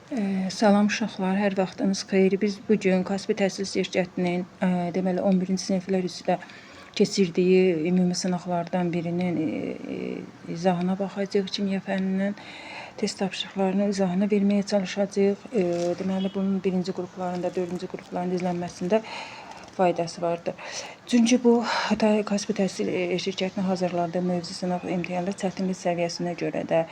Salam uşaqlar, hər vaxtınız xeyir. Biz bu gün Kaspi Təhsil Şirkətinin deməli 11-ci siniflər üzrə keçirdiyi ümumi sınaqlardan birinin izahına baxacağıq. Kimya fənninin test tapşırıqlarının izahını verməyə çalışacağıq. Deməli bunun birinci qruplarında, dördüncü qrupların izlənməsində faydası vardır. Çünki bu Kaspi Təhsil Şirkətinin hazırladığı mövzu sınaq imtahanlar çətinlik səviyyəsinə görə də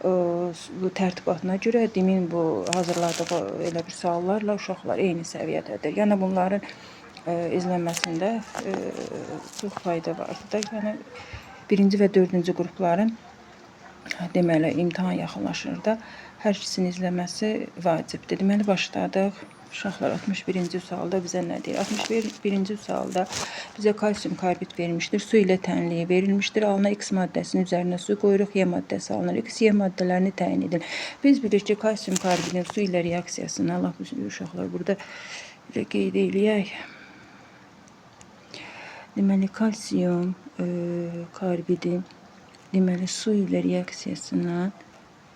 bu tərtibatına görə demin bu hazırladığı elə bir suallarla uşaqlar eyni səviyyədədir. Yəni bunların izlənməsində çox fayda vardır. Yəni birinci və dördüncü qrupların deməli imtahan yaxınlaşır da hər ikisini izləməsi vacibdir. Deməli başladıq. Uşaqlar 61-ci sualda bizə nə deyir? 61-ci sualda bizə kalsium karbid verilmişdir. Su ilə tənliyi verilmişdir. Alınan X maddəsinin üzərinə su qoyuruq. Y maddəsi alınır. X, Y maddələrini təyin edin. Biz bilirik ki, kalsium karbidin su ilə reaksiyasına laf uşaqlar burada qeyd eləyək. Deməli kalsium karbidin deməli su ilə reaksiyasına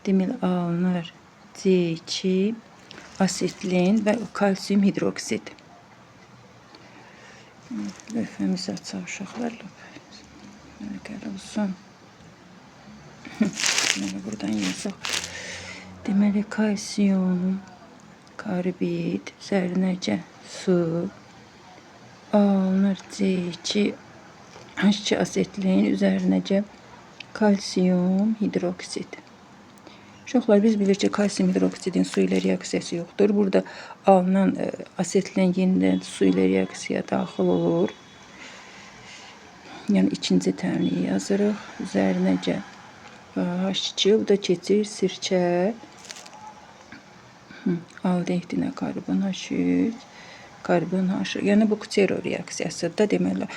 deməli alınır C2 asetlin və kalsium hidroksid. Lövhəmizi açaq uşaqlarla. Gəl olsun. Deməli buradan yazaq. Deməli kalsium karbid üzərinəcə su alınır C2 H2 asetlin üzərinəcə kalsium hidroksid. Uşaqlar biz bilirik ki, kalsium hidroksidin su ilə reaksiyası yoxdur. Burada alınan asetlin yenidən su ilə reaksiyaya daxil olur. Yəni ikinci təmliyi yazırıq. Üzərinəcə H2, bu da keçir sirkə aldehidinə karbon H3, karbon H. Yəni bu Kuçero reaksiyasıdır. Deməli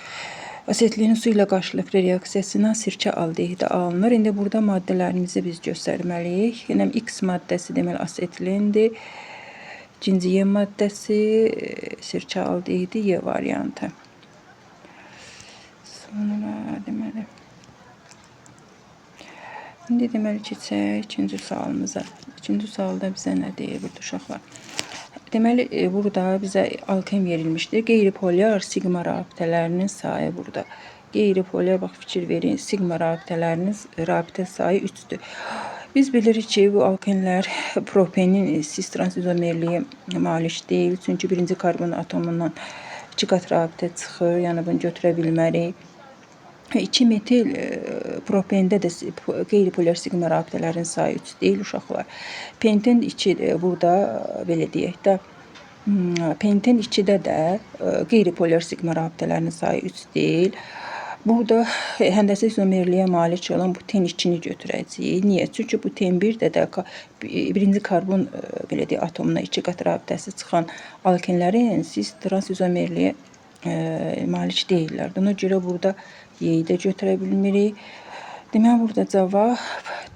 asetlinin su ilə qarşılıqlı reaksiyasına sirkə aldehidi alınır. İndi burada maddələrimizi biz göstərməliyik. Yəni X maddəsi deməli asetlindir. İkinci Y maddəsi sirkə aldehidi Y variantı. Sonra deməli İndi deməli keçək ikinci sualımıza. İkinci sualda bizə nə deyir burada uşaqlar? Deməli, burada bizə alken verilmişdir. Qeyri-polyar sigma rabitələrinin sayı burada. Qeyri-polyar, bax fikir verin, sigma rabitə sayı 3'dür. Biz bilirik ki, bu alkenlər propenin cis transizomerliyə malik deyil. Çünki birinci karbon atomundan 2 qat rabitə çıxır. Yəni bunu götürə bilmərik. 2 metil propende də qeyri-polyar sigma rabitələrin sayı 3 deyil uşaqlar. Penten 2 burada belə deyək də penten 2-də də qeyri-polyar sigma rabitələrinin sayı 3 deyil. Burada həndəsə izomerliyə malik olan bu ten 2-ni götürəcəyik. Niyə? Çünki bu ten 1-də də birinci karbon belə deyək atomuna 2 qat rabitəsi çıxan alkenlərin cis transizomerliyə malik deyirlər. Ona görə burada Y-yi də götürə bilmirik. Deməli burada cavab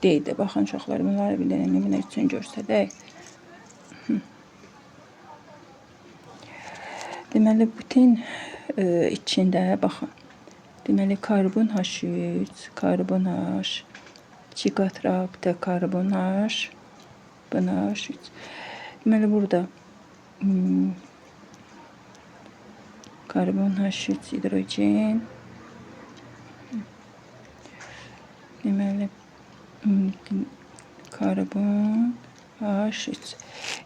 D-dir. Baxın uşaqlar, bunları bir dənə nümunə üçün göstərək. Deməli bütün içində baxın. Deməli karbon H3, karbon H, 2 qat rabitə karbon H, buna H3. Deməli burada karbon H3 hidrogen. Deməli karbon H3.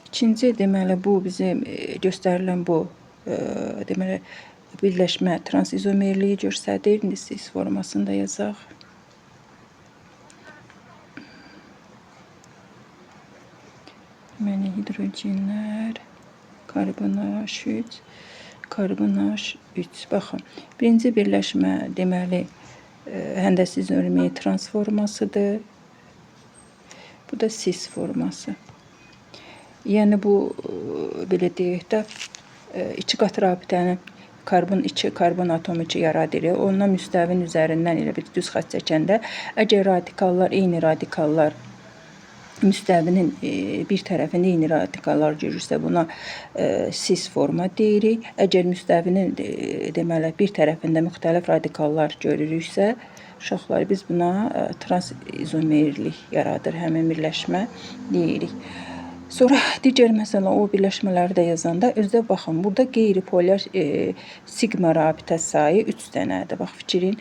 İkinci deməli bu bizim göstərilən bu deməli birləşmə transizomerliyi göstərir. İndi cis formasında yazaq. Deməli hidrogenlər karbon H3, karbon H3. Baxın, birinci birləşmə deməli həndəsi izomerliyi transformasıdır. Bu da cis forması. Yəni bu belə deyək də 2 qat rabitəni karbon 2, karbon atomu 2 yaradır. Ondan müstəvin üzərindən elə bir düz xətt çəkəndə əgər radikallar eyni radikallar müstəvinin bir tərəfində eyni radikallar görürsə buna cis forma deyirik. Əgər müstəvinin deməli bir tərəfində müxtəlif radikallar görürüksə, uşaqlar biz buna transizomerlik yaradır, həmin birləşmə deyirik. Sonra digər məsələn o birləşmələri də yazanda özdə baxın, burada qeyri-polyar siqma rabitə sayı 3 dənədir. Bax fikrin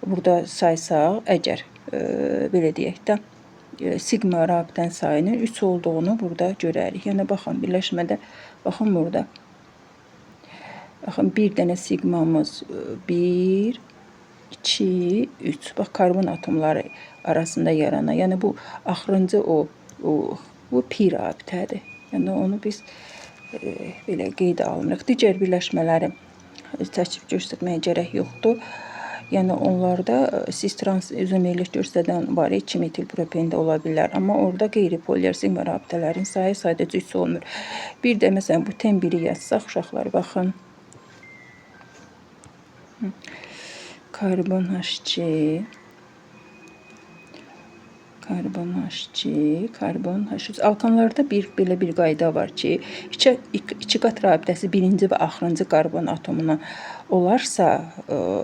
burada saysaq, əgər belə deyək də siqma rabitənin sayının 3 olduğunu burada görərik. Yəni baxın birləşmədə baxın burada. Baxın bir dənə siqmamız 1 2 3. Bax karbon atomları arasında yaranan. Yəni bu axırıncı bu pi rabitədir. Yəni onu biz belə qeydə almırıq. Digər birləşmələri çəkib göstərməyə gərək yoxdur. Yəni onlarda cis-trans izomerlik göstərən var, 2 metil propendə ola bilər. Amma orada qeyri-polyar siqma rabitələrin sayı sadəcə 3 olmur. Bir də məsələn bu ten 1-i yazsaq uşaqlar baxın. Karbon H2, karbon H2, karbon H3. Alkanlarda belə bir qayda var ki, iki qat rabitəsi birinci və axırıncı karbon atomundan olarsa,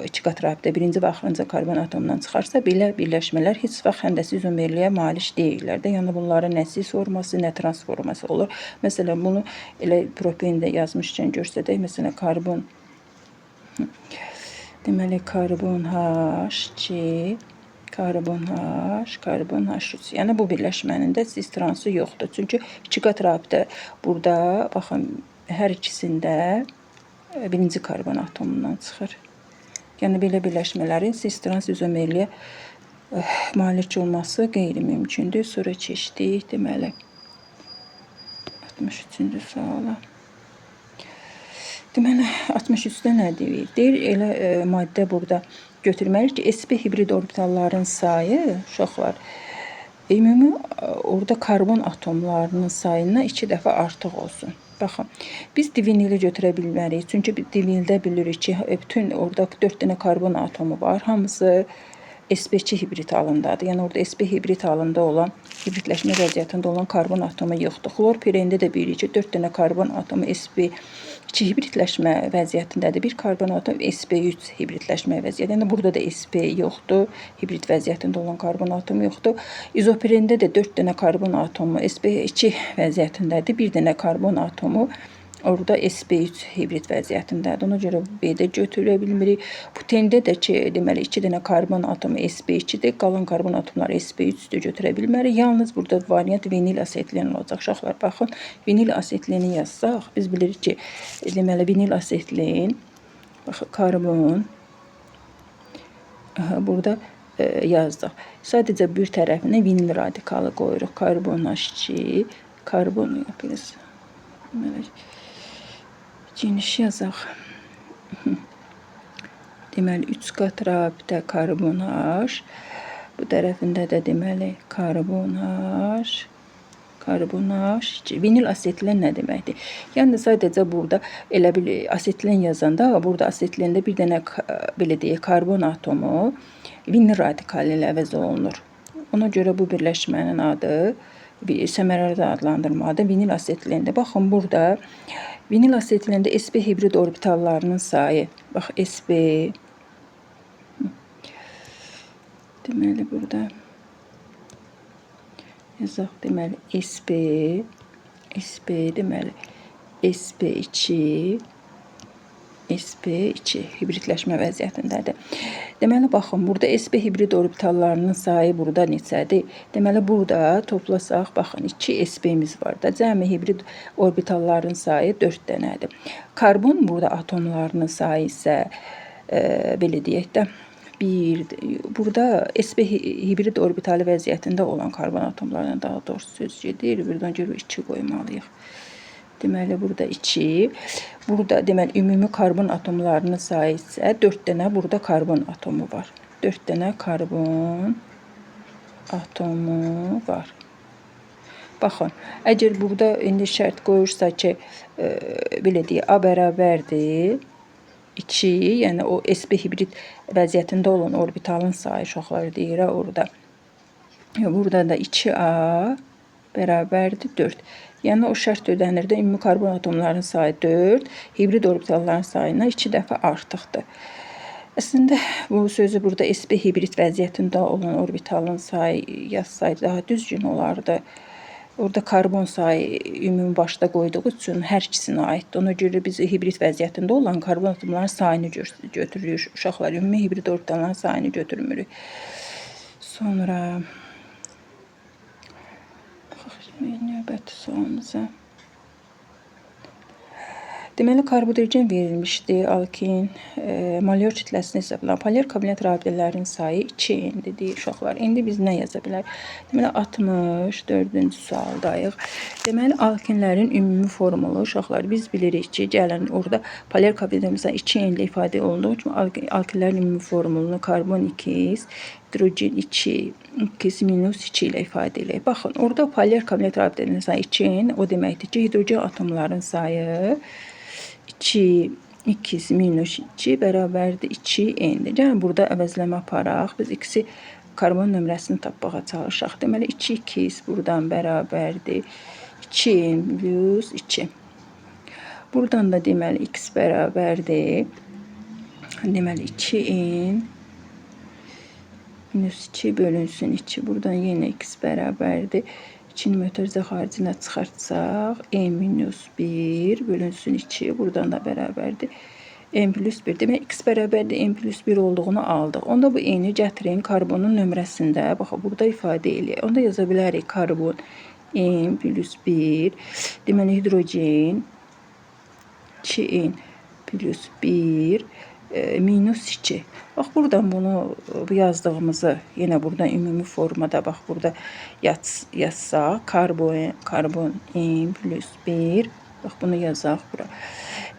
iki qat rabitə birinci və axırıncı karbon atomundan çıxarsa, belə birləşmələr heç vaxt həndəsi izomerliyə malik deyirlər də. Yəni bunların nə cis forması, nə trans forması olur. Məsələn, bunu elə propendə yazmışkən göstərək. Məsələn, karbon deməli karbon H2, karbon H, karbon H3. Yəni bu birləşmənin də cis transı yoxdur. Çünki iki qat rabitə burada baxın hər ikisində birinci karbon atomundan çıxır. Yəni belə birləşmələrin cis trans izomerliyə malik olması qeyri-mümkündür. Sonra keçdik deməli 63-cü suala. Deməli 63-də nə deyir? Deyir elə maddə burada götürməliyik ki, sp hibrid orbitalların sayı uşaqlar ümumi orada karbon atomlarının sayından 2 dəfə artıq olsun. Baxın, biz divinili götürə bilmərik. Çünki divinildə bilirik ki, bütün orada 4 dənə karbon atomu var. Hamısı sp2 hibrid halındadır. Yəni orada sp hibrid halında olan, hibridləşmə vəziyyətində olan karbon atomu yoxdur. Xlorpirində də bilirik ki, 4 dənə karbon atomu sp2 hibridləşmə vəziyyətindədir. Bir karbon atom sp3 hibridləşmə vəziyyətində. Yəni burada da sp yoxdur. Hibrid vəziyyətində olan karbon atom yoxdur. İzoprində də 4 dənə karbon atomu sp2 vəziyyətindədir. Bir dənə karbon atomu orada sp3 hibrid vəziyyətindədir. Ona görə B-də götürə bilmirik. Butende də ki, deməli 2 dənə karbon atomu sp2-dir. Qalan karbon atomları sp3-dür, götürə bilmərik. Yalnız burada variant vinil asetlen olacaq. Uşaqlar baxın, vinil asetleni yazsaq, biz bilirik ki, deməli vinil asetlen baxın karbon burada yazdıq. Sadəcə bir tərəfinə vinil radikalı qoyuruq. Karbon H2, karbon yapırız. Deməli geniş yazaq. Deməli 3 qat rabitə karbon H. Bu tərəfində də deməli karbon H. Karbon H. Vinil asetlen nə deməkdir? Yəni sadəcə burada elə bir asetlen yazanda burada asetlendə bir dənə belə deyək karbon atomu vinil radikalı ilə əvəz olunur. Ona görə bu birləşmənin adı səmərəli adlandırmadır. Vinil asetlendə. Baxın burada vinil asetlendə sp hibrid orbitallarının sayı. Bax sp deməli burada yazaq deməli sp deməli sp2 hibridləşmə vəziyyətindədir. Deməli baxın burada sp hibrid orbitallarının sayı burada neçədir? Deməli burada toplasaq baxın 2 sp'miz var da. Cəmi hibrid orbitalların sayı 4 dənədir. Karbon burada atomlarının sayı isə belə deyək də burada sp hibrid orbitali vəziyyətində olan karbon atomlarından daha doğrusu söz gedir. Buradan görə 2 qoymalıyıq. Deməli burada 2. Burada deməli ümumi karbon atomlarının sayı isə 4 dənə burada karbon atomu var. 4 dənə karbon atomu var. Baxın, əgər burada indi şərt qoyursa ki, belə deyək, A bərabərdir 2, yəni o sp hibrid vəziyyətində olan orbitalın sayı uşaqlar deyir orada. Burada da 2A bərabərdir 4. Yəni o şərt ödənirdə ümumi karbon atomlarının sayı 4, hibrid orbitalların sayına 2 dəfə artıqdır. Əslində bu sözü burada sp hibrid vəziyyətində olan orbitalın sayı yazsaydı daha düzgün olardı. Orada karbon sayı ümumi başda qoyduğu üçün hər ikisinə aiddir. Ona görə biz hibrid vəziyyətində olan karbon atomlarının sayını götürürük. Uşaqlar ümumi hibrid orbitalların sayını götürmürük. Sonra növbəti sualımıza. Deməli, karbohidrogen verilmişdi. Alkin molekyul kütləsini hesablanan poler kovalent rabitələrin sayı 2N-dir deyir uşaqlar. İndi biz nə yaza bilərik? Deməli, 64-cü sualdayıq. Deməli, alkinlərin ümumi formulu uşaqlar biz bilirik ki, gəlin orada poler kovalent sayı 2N ilə ifadə olunduğu kimi alkinlərin ümumi formulunu karbon 2, hidrogen 2, 2 minus 2 ilə ifadə edək. Baxın, orada poler kovalent rabitələrin sayı 2N, o deməkdir ki, hidrogen atomların sayı 2 minus 2 bərabərdir 2N-dir. Yəni, burada əvəzləmə aparaq. Biz x-i karbon nömrəsini tapmağa çalışaq. Deməli, 2 buradan bərabərdir 2N plus 2. Buradan da deməli, x bərabərdir. Deməli, 2N minus 2 bölünsün 2. Buradan yenə x bərabərdir. 2-ni mötərizə xaricinə çıxartsaq, n minus 1 bölünsün 2. Buradan da bərabərdir. N plus 1. Demək, x bərabərdir n plus 1 olduğunu aldıq. Onda bu n-i gətirin karbonun nömrəsində. Baxın, burada ifadə eləyək. Onda yaza bilərik karbon n plus 1. Deməli, hidrogen 2n plus 1 minus 2. Bax, buradan bunu yazdığımızı yenə buradan ümumi formada bax, burada yazsaq. Karbon n plus 1. Bax, bunu yazaq bura.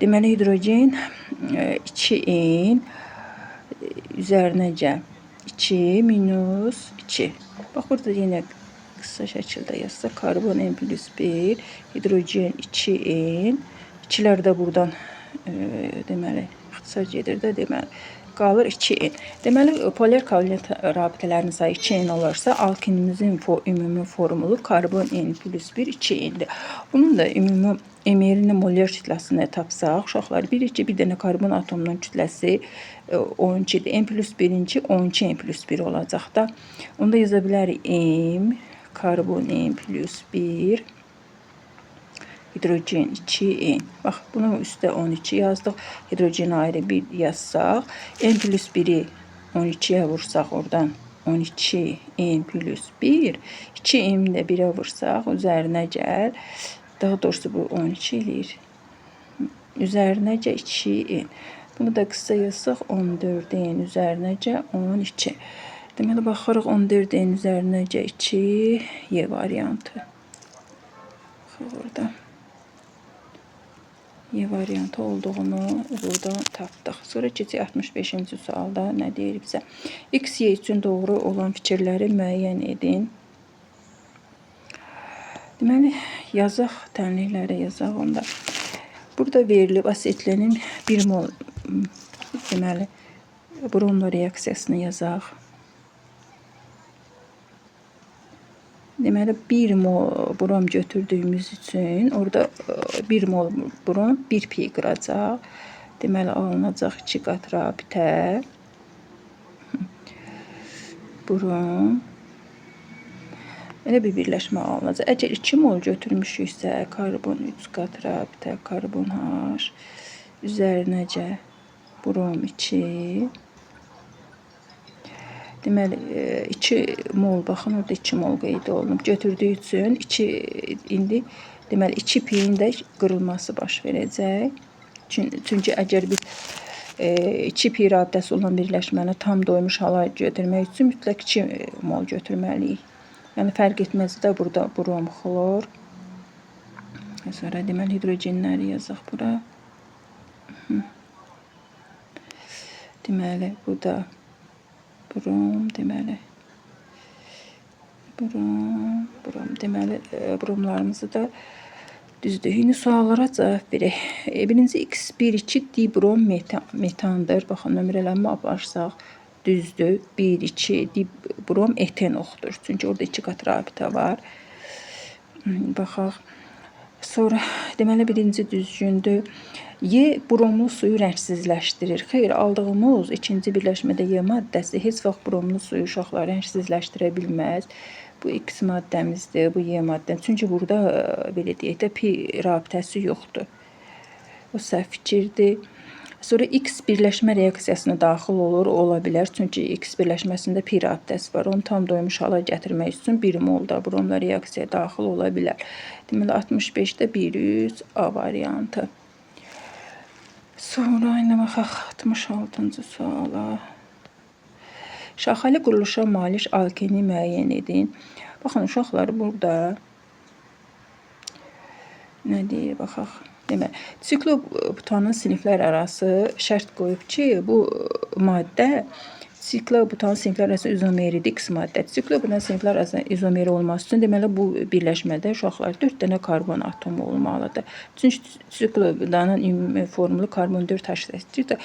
Deməli, hidrogen 2n üzərinəcə 2 minus 2. Bax, burada yenə qısa şəkildə yazsaq. Karbon n plus 1, hidrogen 2n. 2-lər də buradan deməli, ixtisar gedir də, deməli, qalır 2N. Deməli, poler kovalent rabitələrin sayı 2N olarsa, alkinimizin ümumi formulu karbon N plus 1 2N-dir. Bunun da ümumi emerini moler kütləsini tapsaq, uşaqlar bilirik ki, bir dənə karbon atomunun kütləsi 12-dir. N plus 1-inci 12 N plus 1 olacaq da. Onda yaza bilərik M, karbon N plus 1, hidrogen 2N. Bax, bunun üstə 12 yazdıq. Hidrogen ayrı 1 yazsaq. N plus 1-i 12-yə vursaq oradan 12 N plus 1. 2N-i də 1-ə vursaq üzərinə gəl. Daha doğrusu bu 12 eləyir. Üzərinəcə 2N. Bunu da qısa yazsaq 14N üzərinəcə 12. Deməli, baxırıq 14N üzərinəcə 2 Y variantı. Baxıq orada. Y variantı olduğunu buradan tapdıq. Sonra keçək 65-ci sualda nə deyir bizə? X, Y üçün doğru olan fikirləri müəyyən edin. Deməli, yazaq, tənliklərə yazaq onda. Burada verilib asetlenin 1 mol deməli, Brunlo reaksiyasını yazaq. Deməli, 1 mol brom götürdüyümüz üçün orada 1 mol brom 1 pi qıracaq. Deməli, alınacaq 2 qat rabitə. Brom. Elə bir birləşmə alınacaq. Əgər 2 mol götürmüşüksə, karbon 3 qat rabitə, karbon H, üzərinəcə brom 2. Deməli, 2 mol, baxın, orada 2 mol qeyd olunub. Götürdüyü üçün 2, indi deməli, 2 pi-nin də qırılması baş verəcək. Çünki əgər biz 2 pi rabitəsi olan birləşməni tam doymuş hala götürmək üçün mütləq 2 mol götürməliyik. Yəni, fərq etməz də burada brom, xlor. Sonra deməli, hidrogenləri yazaq bura. Deməli, bu da brom, deməli, deməli, bromlarımızı da düzdür. Yeni suallara cavab verək. Birinci X1,2 dibrom metandır. Baxın, nömrələnmə aparsaq düzdür. 1,2 dibrom eten oxudur. Çünki orada 2 qat rabitə var. Baxaq. Sonra deməli, birinci düzgündür. Y bromlu suyu rəngsizləşdirir. Xeyr, aldığımız ikinci birləşmədə Y maddəsi heç vaxt bromlu suyu uşaqlar rəngsizləşdirə bilməz. Bu X maddəmizdir, bu Y maddəmiz. Çünki burada belə deyək də pi rabitəsi yoxdur. O səhv fikirdir. Sonra X birləşmə reaksiyasına daxil olur, ola bilər. Çünki X birləşməsində pi rabitəsi var. Onu tam doymuş hala gətirmək üçün 1 molda bromla reaksiyaya daxil ola bilər. Deməli 65-də 100 A variantı. Sonra indi baxaq 66-cı suala. Şaxəli quruluşa malik alkeni müəyyən edin. Baxın uşaqlar burada nə deyir baxaq. Deməli, siklobutanın siniflər arası şərt qoyub ki, bu maddə siklobutanın siniflər arasında izomeridir, X maddə. Siklobutanın siniflər arasında izomeri olması üçün deməli bu birləşmədə uşaqlar 4 dənə karbon atomu olmalıdır. Çünki siklobutanın ümumi formulu karbon 4 H8-dir.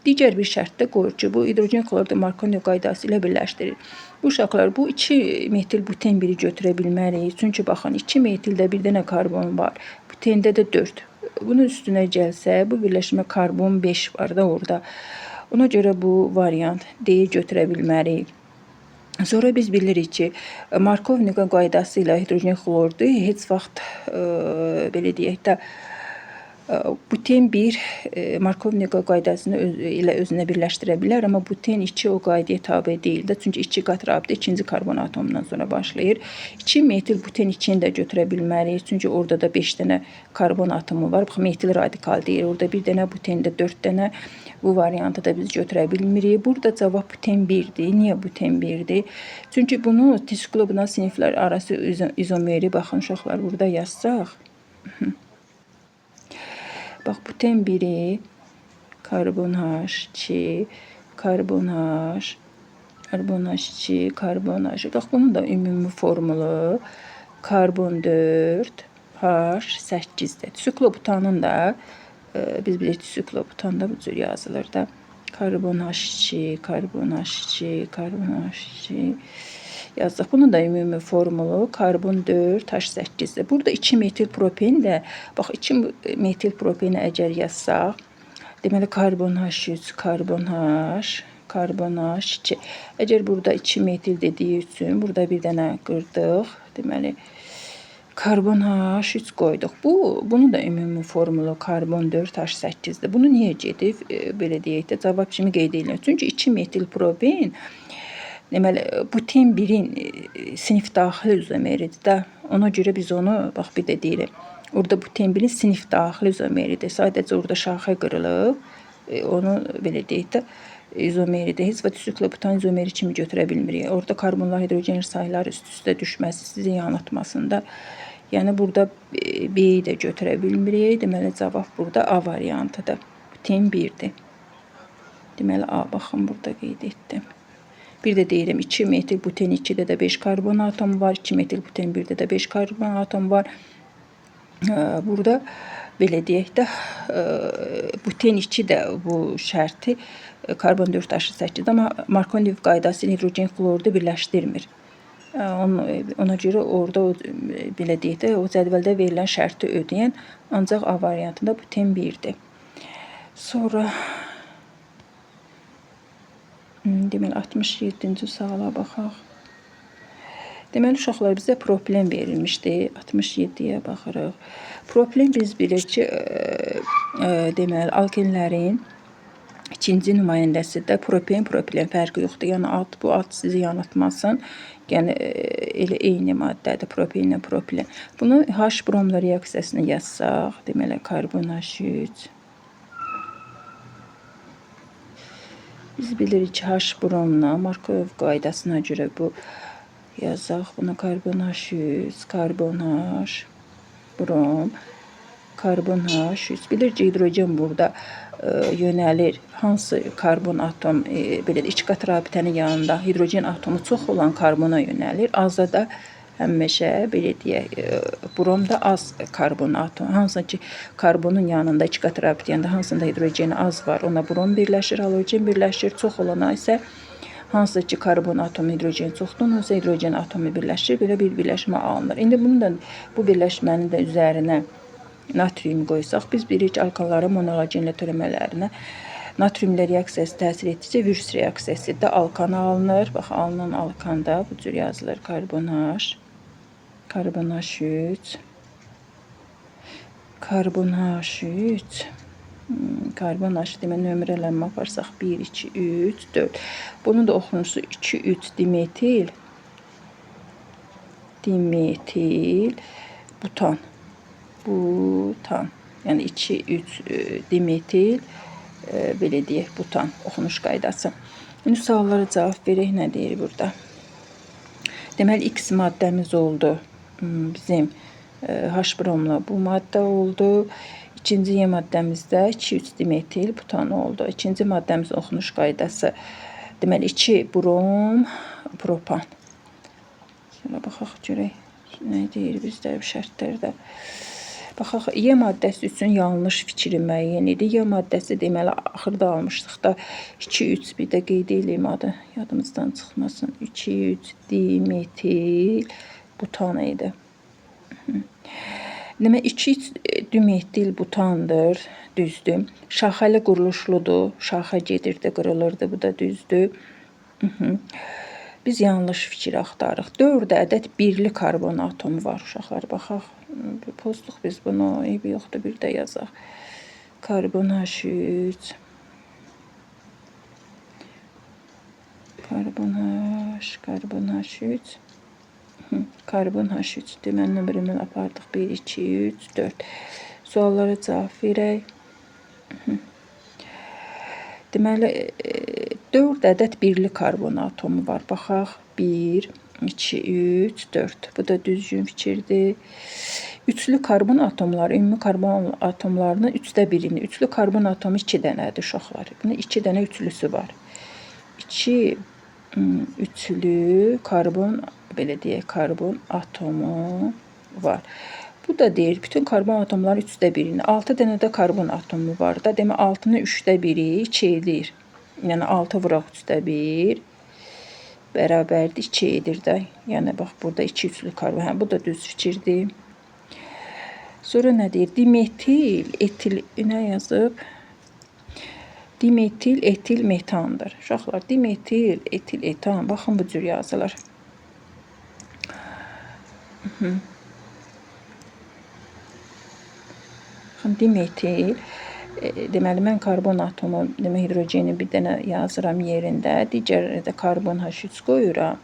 Digər bir şərt də qoyur ki, bu hidrogen klordu Markov qaydası ilə birləşdirir. Bu uşaqlar bu 2 metil buten 1-i götürə bilmərik. Çünki baxın 2 metildə bir dənə karbon var. Butende də 4. Bunun üstünə gəlsə, bu birləşmə karbon 5 var da orada. Ona görə bu variant D-yi götürə bilmərik. Sonra biz bilirik ki, Markov qaydası ilə hidrogen xlordu heç vaxt belə deyək də buten 1 Markov qaydasını ilə özünə birləşdirə bilər, amma buten 2 o qaydaya tabe deyil də. Çünki 2 qat rabitə ikinci karbon atomundan sonra başlayır. 2 metil buten 2-ni də götürə bilmərik. Çünki orada da 5 dənə karbon atomu var. Bax, metil radikal deyir. Orada bir dənə butende 4 dənə. Bu variantı da biz götürə bilmirik. Burada cavab buten 1-dir. Niyə buten 1-dir? Çünki bunu siklobutan siniflər arası izomeri, baxın uşaqlar, burada yazsaq. Bax, buten 1-i karbon H2, karbon H, karbon H2, karbon H. Bax, bunun da ümumi formulu karbon 4, H8-dir. Siklobutanın da biz bilirik siklobutan da bu cür yazılır da. Karbon H2, karbon H2, karbon H2 yazdıq. Bunun da ümumi formulu karbon 4 H8-dir. Burada 2 metil propen də, bax 2 metil propeni əgər yazsaq, deməli karbon H3, karbon H, karbon H2. Əgər burada 2 metil dediyi üçün burada bir dənə qırdıq. Deməli karbon H3 qoyduq. Bunun da ümumi formulu karbon 4 H8-dir. Bunu niyə gedib belə deyək də cavab kimi qeyd edilir? Çünki 2 metil propen deməli buten 1-in sinif daxili izomeridir də. Ona görə biz onu bax bir də deyirik. Orada buten 1-in sinif daxili izomeridir. Sadəcə orada şaxə qırılıb. Onu belə deyək də izomeridir. Heç vaxt siklobutan izomeri kimi götürə bilmirik. Orada karbonlar, hidrogen sayıları üst-üstə düşməsi sizi yanıltmasında. Yəni burada B-yi də götürə bilmirik. Deməli cavab burada A variantıdır. Buten 1-dir. Deməli A, baxın burada qeyd etdim. Bir də deyirəm 2 metil buten 2-də də 5 karbon atomu var. 2 metil buten 1-də də 5 karbon atomu var. Burada belə deyək də buten 2 də bu şərti karbon 4 H8-dir, amma Markov qaydası ilə hidrogen xlordu birləşdirmir. Ona görə orada belə deyək də o cədvəldə verilən şərti ödəyən ancaq A variantında buten 1-dir. Sonra deməli 67-ci suala baxaq. Deməli uşaqlar bizə propilen verilmişdi. 67-yə baxırıq. Propilen biz bilirik ki, deməli alkenlərin ikinci nümayəndəsində propen, propilen fərqi yoxdur. Yəni bu ad sizi yanıltmasın. Yəni elə eyni maddədir propenlə propilen. Bunu H bromla reaksiyasına yazsaq, deməli karbon H3. Biz bilirik ki, H bromla Markov qaydasına görə bu yazaq. Buna karbon H3, karbon H, brom, karbon H3. Bilirik ki, hidrogen burada yönəlir. Hansı karbon atom, belə iç qat rabitənin yanında hidrogen atomu çox olan karbona yönəlir. Azda da həmişə belə deyək, bromda az karbon atomu. Hansı ki, karbonun yanında iç qat rabitə yanında hansında hidrogen az var, ona brom birləşir, halogen birləşir. Çox olana isə hansı ki, karbon atomu hidrogen çoxdur, onsa hidrogen atomu birləşir. Belə bir birləşmə alınır. İndi bunun da bu birləşmənin də üzərinə natrium qoysaq, biz bilirik ki, alkanların monohalogenlə törəmələrinə Natriumla reaksiyası təsir etdikcə virus reaksiyası da alkana alınır. Bax, alınan alkanda bu cür yazılır. Karbon H, karbon H3, karbon H3, karbon H demək nömrələnmə aparsaq 1, 2, 3, 4. Bunun da oxunusu 2, 3 dimetil, butan. Butan. Yəni 2, 3 dimetil, belə deyək, butan oxunuş qaydası. İndi suallara cavab verək, nə deyir burada? Deməli, X maddəmiz oldu. Bizim H bromla bu maddə oldu. İkinci Y maddəmizdə 2-3 dimetil butan oldu. İkinci maddəmizin oxunuş qaydası. Deməli, 2 brom, propan. Şöyle baxaq görək nə deyir bizdə bu şərtlərdə. Baxaq, Y maddəsi üçün yanlış fikri müəyyən idi. Y maddəsi deməli axırda almışdıq da 2-3 bir də qeyd edeyim adı yadımızdan çıxmasın. 2-3 dimetil butan idi. Demək 2-3 dimetil butandır, düzdür. Şaxəli quruluşludur. Şaxə gedirdi, qırılırdı, bu da düzdür. Biz yanlış fikir axtarırıq. 4 ədəd birli karbon atomu var uşaqlar. Baxaq, pozduq biz bunu. Eybi yoxdur, bir də yazaq. Karbon H3, karbon H, karbon H3, karbon H3 deməli nömrədən apardıq. 1, 2, 3, 4. Suallara cavab verək. Deməli, 4 ədəd birli karbon atomu var. Baxaq, 1, 2, 3, 4. Bu da düzgün fikirdir. Üçlü karbon atomları, ümumi karbon atomlarının 3də birini. Üçlü karbon atomu 2 dənədir uşaqlar. Bunun 2 dənə üçlüsü var. 2 üçlü karbon, belə deyək, karbon atomu var. Bu da deyir, bütün karbon atomları 3də birini. 6 dənə də karbon atomu var da. Demək, 6-nın 3də biri 2 edir. Yəni, 6 vuraq 3də 1 bərabərdir 2 edir də. Yəni, bax, burada 2 üçlü karbon. Hə, bu da düz fikirdir. Sonra nə deyir? Dimetil, etil, nə yazıb? Dimetil, etil, metandır. Uşaqlar, dimetil, etil, etan. Baxın, bu cür yazılır. Dimetil, deməli, mən karbon atomu, demək, hidrogeni bir dənə yazıram yerində. Digərdə karbon H3 qoyuram.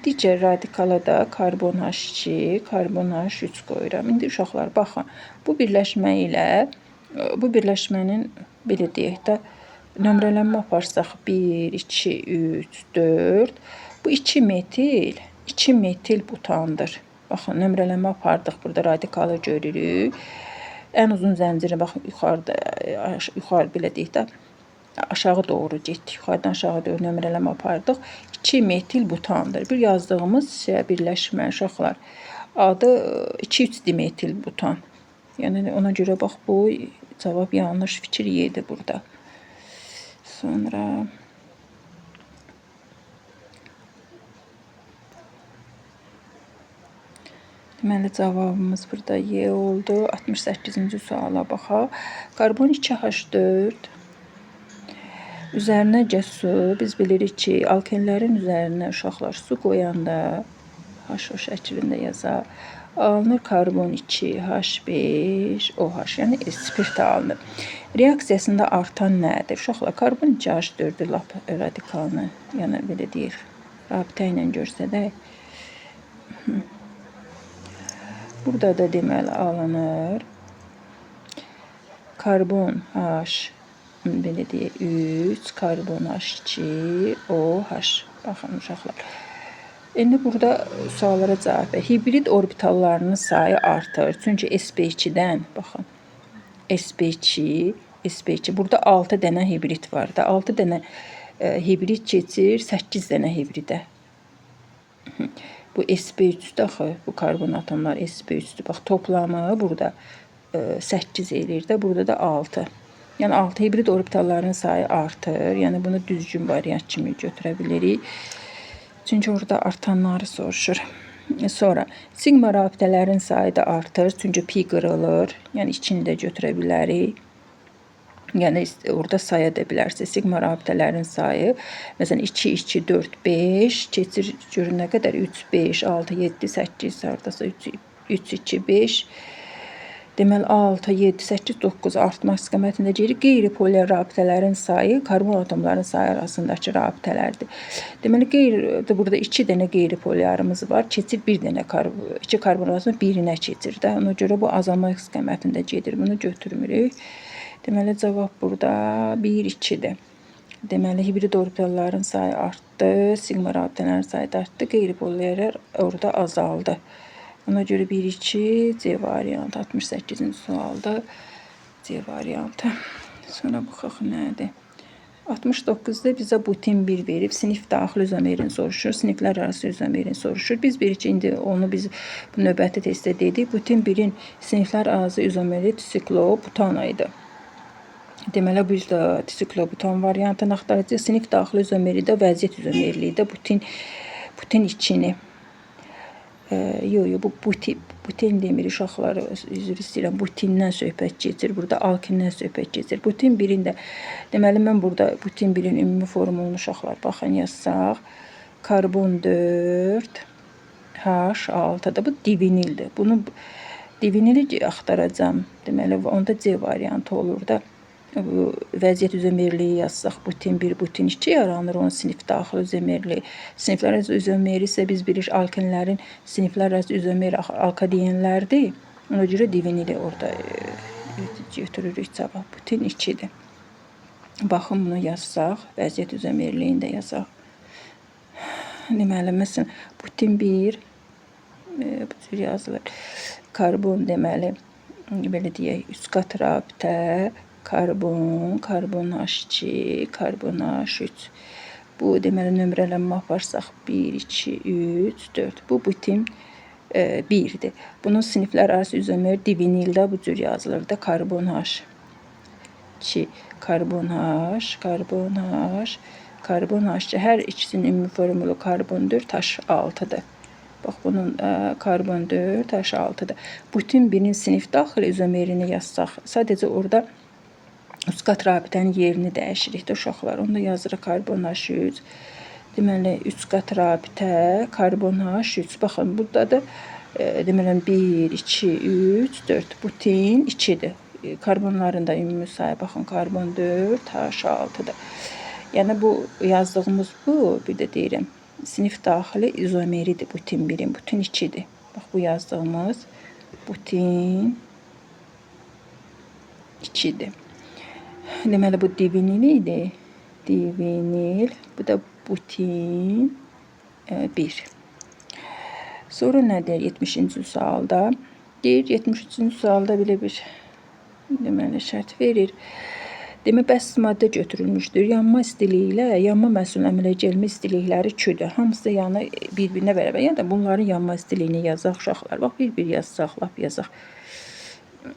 Digər radikala da karbon H2, karbon H3 qoyuram. İndi uşaqlar, baxın, bu birləşmə ilə, bu birləşmənin, belə deyək də, nömrələnmə aparsaq 1, 2, 3, 4. Bu 2 metil butandır. Baxın, nömrələnmə apardıq, burada radikalı görürük. Ən uzun zənciri, baxın, yuxarı belə deyək də, aşağı doğru getdik. Yuxarıdan aşağı doğru nömrələnmə apardıq. 2 metil butandır. Bir yazdığımız birləşmə, uşaqlar, adı 2-3 dimetil butan. Yəni, ona görə, bax, bu cavab yanlış fikir yedi burada. Sonra... Deməli, cavabımız burada Y oldu. 68-ci suala baxaq. Karbon 2H4 üzərinəcə su. Biz bilirik ki, alkenlərin üzərinə uşaqlar su qoyanda H şəklində yazar. Alınır karbon 2H5OH, yəni spirt alınır. Reaksiyasında artan nədir? Uşaqlar, karbon 2H4-ü lap radikalını, yəni belə deyir, rabitə ilə görsədək. Burada da deməli alınır karbon H, belə deyək, 3, karbon H2OH. Baxın uşaqlar. İndi burada suallara cavab ver. Hibrid orbitallarının sayı artır. Çünki sp2-dən, baxın, sp2, burada 6 dənə hibrid var da. 6 dənə hibrid keçir 8 dənə hibridə. Bu sp3-dür axı, bu karbon atomlar sp3-dür. Bax, toplamı burada 8 edir də, burada da 6. Yəni, 6 hibrid orbitalların sayı artır. Yəni, bunu düzgün variant kimi götürə bilirik. Çünki orada artanları soruşur. Sonra, sigma rabitələrin sayı da artır. Çünki pi qırılır. Yəni, içini də götürə bilərik. Yəni orada saya da bilərsiniz. Sigma rabitələrin sayı. Məsələn 2, 2, 4, 5 keçir görün nə qədər? 3, 5, 6, 7, 8 hardasa 3, 2, 5. Deməli 6, 7, 8, 9 artma istiqamətində gedir. Qeyri-polyar rabitələrin sayı karbon atomlarının sayı arasındakı rabitələrdir. Deməli burada 2 dənə qeyri-polyarımız var. Keçir 1 dənə 2 karbon atomı birinə keçir də. Ona görə bu azalma istiqamətində gedir. Bunu götürmürük. Deməli cavab burada 1, 2-dir. Deməli hibrid orbitalların sayı artdı, sigma rabitələrin sayı da artdı, qeyri-polyarlar orada azaldı. Ona görə 1, 2 C variantı 68-ci sualda C variantı. Sonra baxaq nədir? 69'da bizə butin 1 verib, sinif daxili izomerini soruşur, siniflər arası izomerini soruşur. Biz indi onu bu növbəti testdə dedik. Butin 1-in siniflər arası izomeri disiklobutan idi. Deməli biz də disiklobutan variantını axtaracağıq. Sinif daxili izomeri də vəziyyət izomerliyi də butin 2-ni. Bu butin demir uşaqları, üzr istəyirəm, butindən söhbət keçir. Burada alkindən söhbət keçir. Butin 1-in də, deməli mən burada butin 1-in ümumi formulunu uşaqlar baxın yazsaq. Karbon 4, H6-da bu divinildir. Bunu divinili axtaracağım. Deməli onda C variantı olur da. Bu vəziyyət izomerliyi yazsaq, butin 1, butin 2 yaranır, onun sinif daxili izomerliyi. Siniflər arası izomeri isə biz bilirik alkinlərin siniflər arası izomeri alkadenlərdir. Ona görə divinili orada götürürük cavab. Butin 2-dir. Baxın bunu yazsaq, vəziyyət izomerliyini də yazaq. Deməli məsələn butin 1 bu cür yazılır. Karbon deməli belə deyək, üst qat rabitə karbon, karbon H2, karbon H3. Bu deməli nömrələnmə aparsaq 1, 2, 3, 4. Bu butin 1-dir. Bunun siniflər arası izomer divinildə bu cür yazılır da. Karbon H2, karbon H, karbon H, karbon H2. Hər ikisinin ümumi formulu karbon 4, H6-dır. Bax bunun karbon 4, H6-dır. Butin 1-in sinif daxili izomerini yazsaq, sadəcə orada üst qat rabitənin yerini dəyişirik də uşaqlar. Onda yazırıq karbon H3. Deməli üst qat rabitə karbon H3. Baxın burada da deməli 1, 2, 3, 4 butin 2-dir. Karbonların da ümumi sayı baxın karbon 4, H6-dır. Yəni bu yazdığımız bu, bir də deyirəm, sinif daxili izomeridir butin 1-in, butin 2-dir. Bax bu yazdığımız butin 2-dir. Deməli bu divinil idi. Divinil. Bu da butin 1. Sonra nə deyir 70-ci sualda? Deyir 73-cü sualda belə bir deməli şərt verir. Demək bəs maddə götürülmüşdür. Yanma istiliyi ilə yanma məhsulunun əmələ gəlmə istilikləri Q-dür. Hamısı yəni bir-birinə bərabər. Yəni bunların yanma istiliyini yazaq uşaqlar. Bax bir yazsaq, lap yazaq.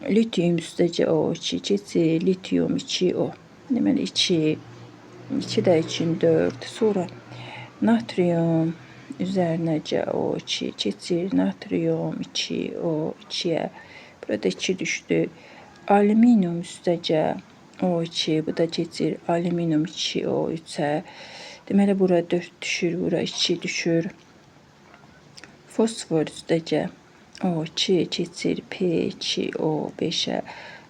Litium üstəcə O2 keçir, litium 2O. Deməli 2 də üçün 4. Sonra natrium üzərinəcə O2 keçir, natrium 2O2-yə. Burada 2 düşdü. Alüminium üstəcə O2, bu da keçir, alüminium 2O3-ə. Deməli bura 4 düşür, bura 2 düşür. Fosfor üstəcə O2 keçir P2O5-ə.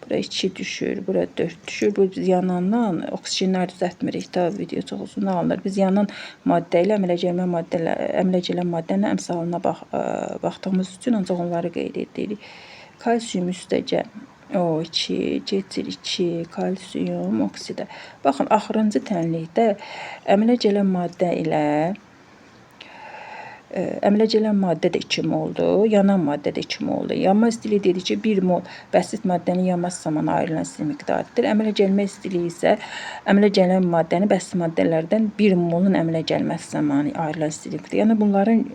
Bura 2 düşür, bura 4 düşür. Bu biz yanandan oksigenləri düzəltmirik da, video çox uzun alınır. Biz yanan maddə ilə əmələ gələn maddənin əmsalına baxdığımız üçün ancaq onları qeyd edirik. Kalsium üstəcə O2 keçir 2 kalsium oksidə. Baxın, axırıncı tənlikdə əmələ gələn maddə ilə əmələ gələn maddə də 2 moldur, yanan maddə də 2 moldur. Yanma istiliyi dedik ki, 1 mol bəsit maddənin yanması zamanı ayrılan istilik miqdarıdır. Əmələ gəlmə istiliyi isə əmələ gələn maddənin bəsit maddələrdən 1 molun əmələ gəlməsi zamanı ayrılan istilikdir. Yəni bunların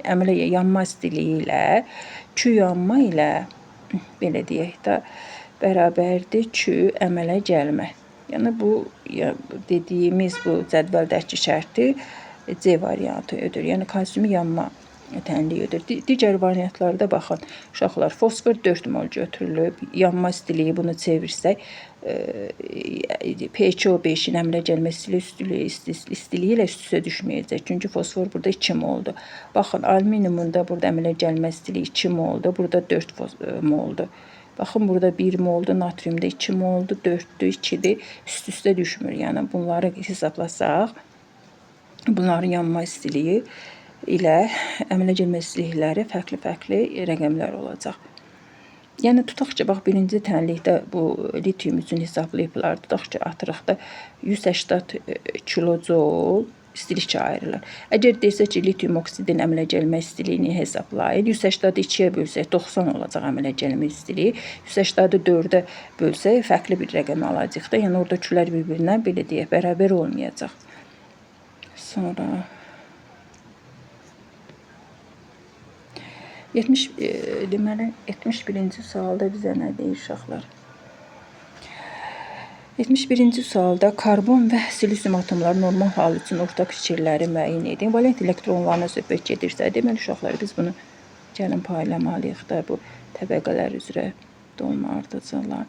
yanma istiliyi ilə Q yanma ilə belə deyək də bərabərdir Q əmələ gəlmə. Yəni bu dediyimiz bu cədvəldəki şərti C variantı ödür. Yəni kalsiumu yanma tənlik edir. Digər variantlarda baxın, uşaqlar, fosfor 4 mol götürülüb, yanma istiliyi bunu çevirsək, pH-5-in əmələ gəlmə istiliyi ilə üst-üstə düşməyəcək. Çünki fosfor burada 2 moldur. Baxın, alüminiumun da burada əmələ gəlmə istiliyi 2 moldur, burada 4 moldur. Baxın, burada 1 moldur, natriumda 2 moldur, 4-dür, 2-dir, üst-üstə düşmür. Yəni, bunları hesablasaq, bunların yanma istiliyi ilə əmələ gəlmə istilikləri fərqli-fərqli rəqəmlər olacaq. Yəni, tutaq ki, bax, birinci tənlikdə bu litium üçün hesablayıblar. Tutaq ki, atırıq da 180 kilojol istilik ayrılır. Əgər desək ki, litium oksidin əmələ gəlmə istiliyini hesablayın, 180-ı 2-yə bölsək 90 olacaq əmələ gəlmə istiliyi. 180-ı 4-ə bölsək fərqli bir rəqəm alacaq da. Yəni, oradakılar bir-birindən belə deyək, bərabər olmayacaq. Sonra 71-ci sualda bizə nə deyir uşaqlar? 71-ci sualda karbon və silisium atomları normal hal üçün ortaq fikirləri müəyyən edin. Valent elektronlarına söhbət gedirsə, deməli uşaqlar, biz bunu gəlin paylamalıyıq da bu təbəqələr üzrə dolma ardıcılar.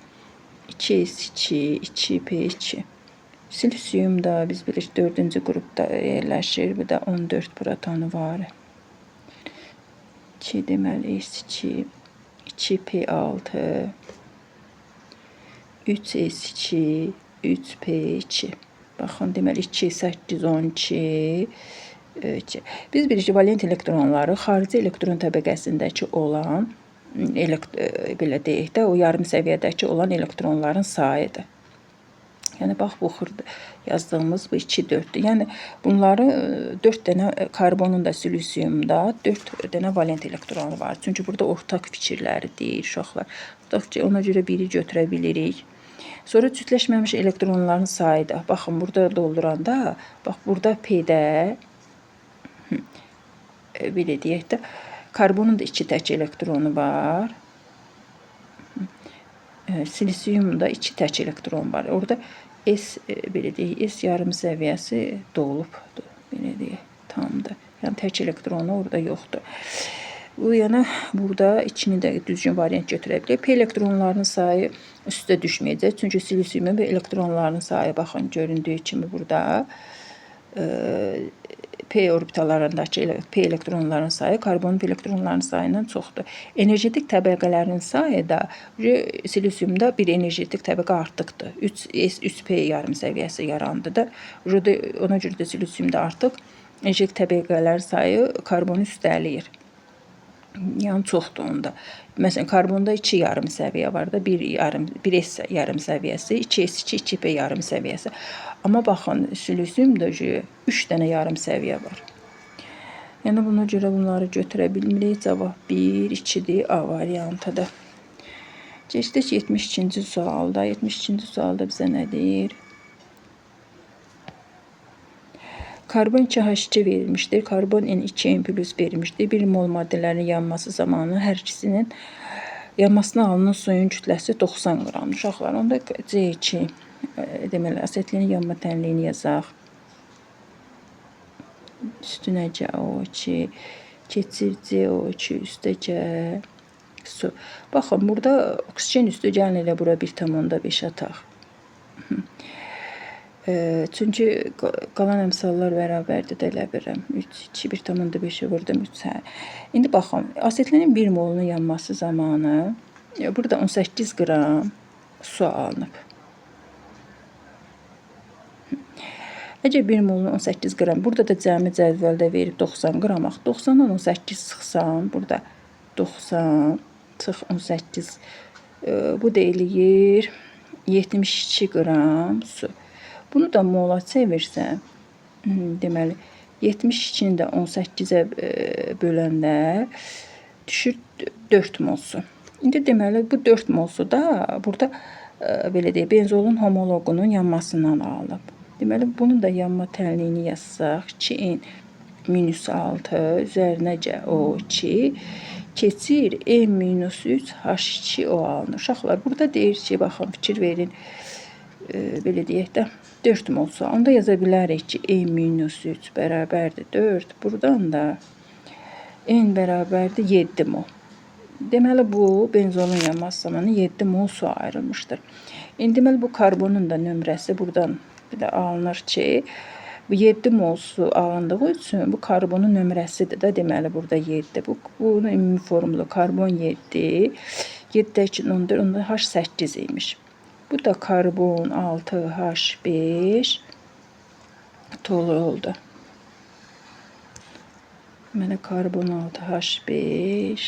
2s2, 2p2. Silisium da biz bilirik 4-cü qrupda yerləşir. Bu da 14 protonu var. 2 deməli S2, 2p6, 3s2, 3p2. Baxın, deməli 2, 8, 12, 2. Biz bilirik ki, valent elektronları xarici elektron təbəqəsindəki olan, belə deyək də, o yarım səviyyədəki olan elektronların sayıdır. Yəni, bax, bu xırda yazdığımız bu 2, 4-dür. Yəni, bunları 4 dənə karbonun da silisiumda 4 dənə valent elektronu var. Çünki burada ortaq fikirləri deyir uşaqlar. Tutaq ki, ona görə biri götürə bilirik. Sonra cütləşməmiş elektronların sayıdır. Baxın, burada dolduranda, bax, burada P-də, belə deyək də, karbonun da 2 tək elektronu var. Silisiumda 2 tək elektron var. Orada S, belə deyək, S yarım səviyyəsi dolubdur. Belə deyək, tamdır. Yəni, tək elektronu orada yoxdur. Bu, yəni, burada 2-ni də düzgün variant götürə bilir. P elektronlarının sayı üstə düşməyəcək. Çünki silisiumun və elektronlarının sayı, baxın, göründüyü kimi burada P orbitallarındakı P elektronların sayı karbon elektronların sayından çoxdur. Energetik təbəqələrin sayı da silisiumda bir energetik təbəqə artıqdır. 3p yarım səviyyəsi yarandı da. Ona görə də silisiumda artıq energetik təbəqələrin sayı karbonu üstələyir. Yəni, çoxdur onda. Məsələn, karbonda 2 yarım səviyyə var da, 1s yarım səviyyəsi, 2s2, 2p yarım səviyyəsi. Amma baxın, silisiumda 3 dənə yarım səviyyə var. Yəni, buna görə bunları götürə bilmirik. Cavab 1, 2-dir, A variantıdır. Keçdik 72-ci sualda. 72-ci sualda bizə nə deyir? Karbon 2H2 verilmişdir. Karbon N2N+ verilmişdir. 1 mol maddələrin yanması zamanı hər ikisinin yanmasına alınan suyun kütləsi 90 qramdır. Uşaqlar, onda C2, deməli, asetlenin yanma tənliyini yazaq. Üstünə CO2, keçir CO2, üstəcə su. Baxın, burada oksigen üstü gəlin elə bura 1,5 ataq. Çünki qalan əmsallar bərabərdir də elə bilirəm. 3, 2, 1,5-i vurdum 3-ə. İndi baxın, asetlenin 1 molunun yanması zamanı burada 18 qram su alınıb. Əgər 1 molunu 18 qram, burada da cəmi cədvəldə verib 90 qram. 90-dan 18 çıxsam, burada 90 çıx 18. Bu da eləyir 72 qram su. Bunu da mola çevirsəm, deməli, 72-ni də 18-ə böləndə düşür 4 mol su. İndi deməli, bu 4 mol su da burada, belə deyək, benzolun homoloqunun yanmasından alınıb. Deməli, bunun da yanma tənliyini yazsaq, 2N-6 üzərinə CO2 keçir N-3H2O alınır. Uşaqlar, burada deyir ki, baxın, fikir verin, belə deyək də, 4 mol su. Onda yaza bilərik ki, N-3 bərabərdir 4. Buradan da N bərabərdir 7 mol. Deməli bu benzolun yanması zamanı 7 mol su ayrılmışdır. İndi deməli bu karbonun da nömrəsi buradan bir də alınır ki, bu 7 mol su alındığı üçün bu karbonun nömrəsidir də, deməli burada 7. Bunun ümumi formulu karbon 7, 7 üçün 14, onda H8 imiş. Bu da karbon 6H5 toluoldu. Deməli karbon 6H5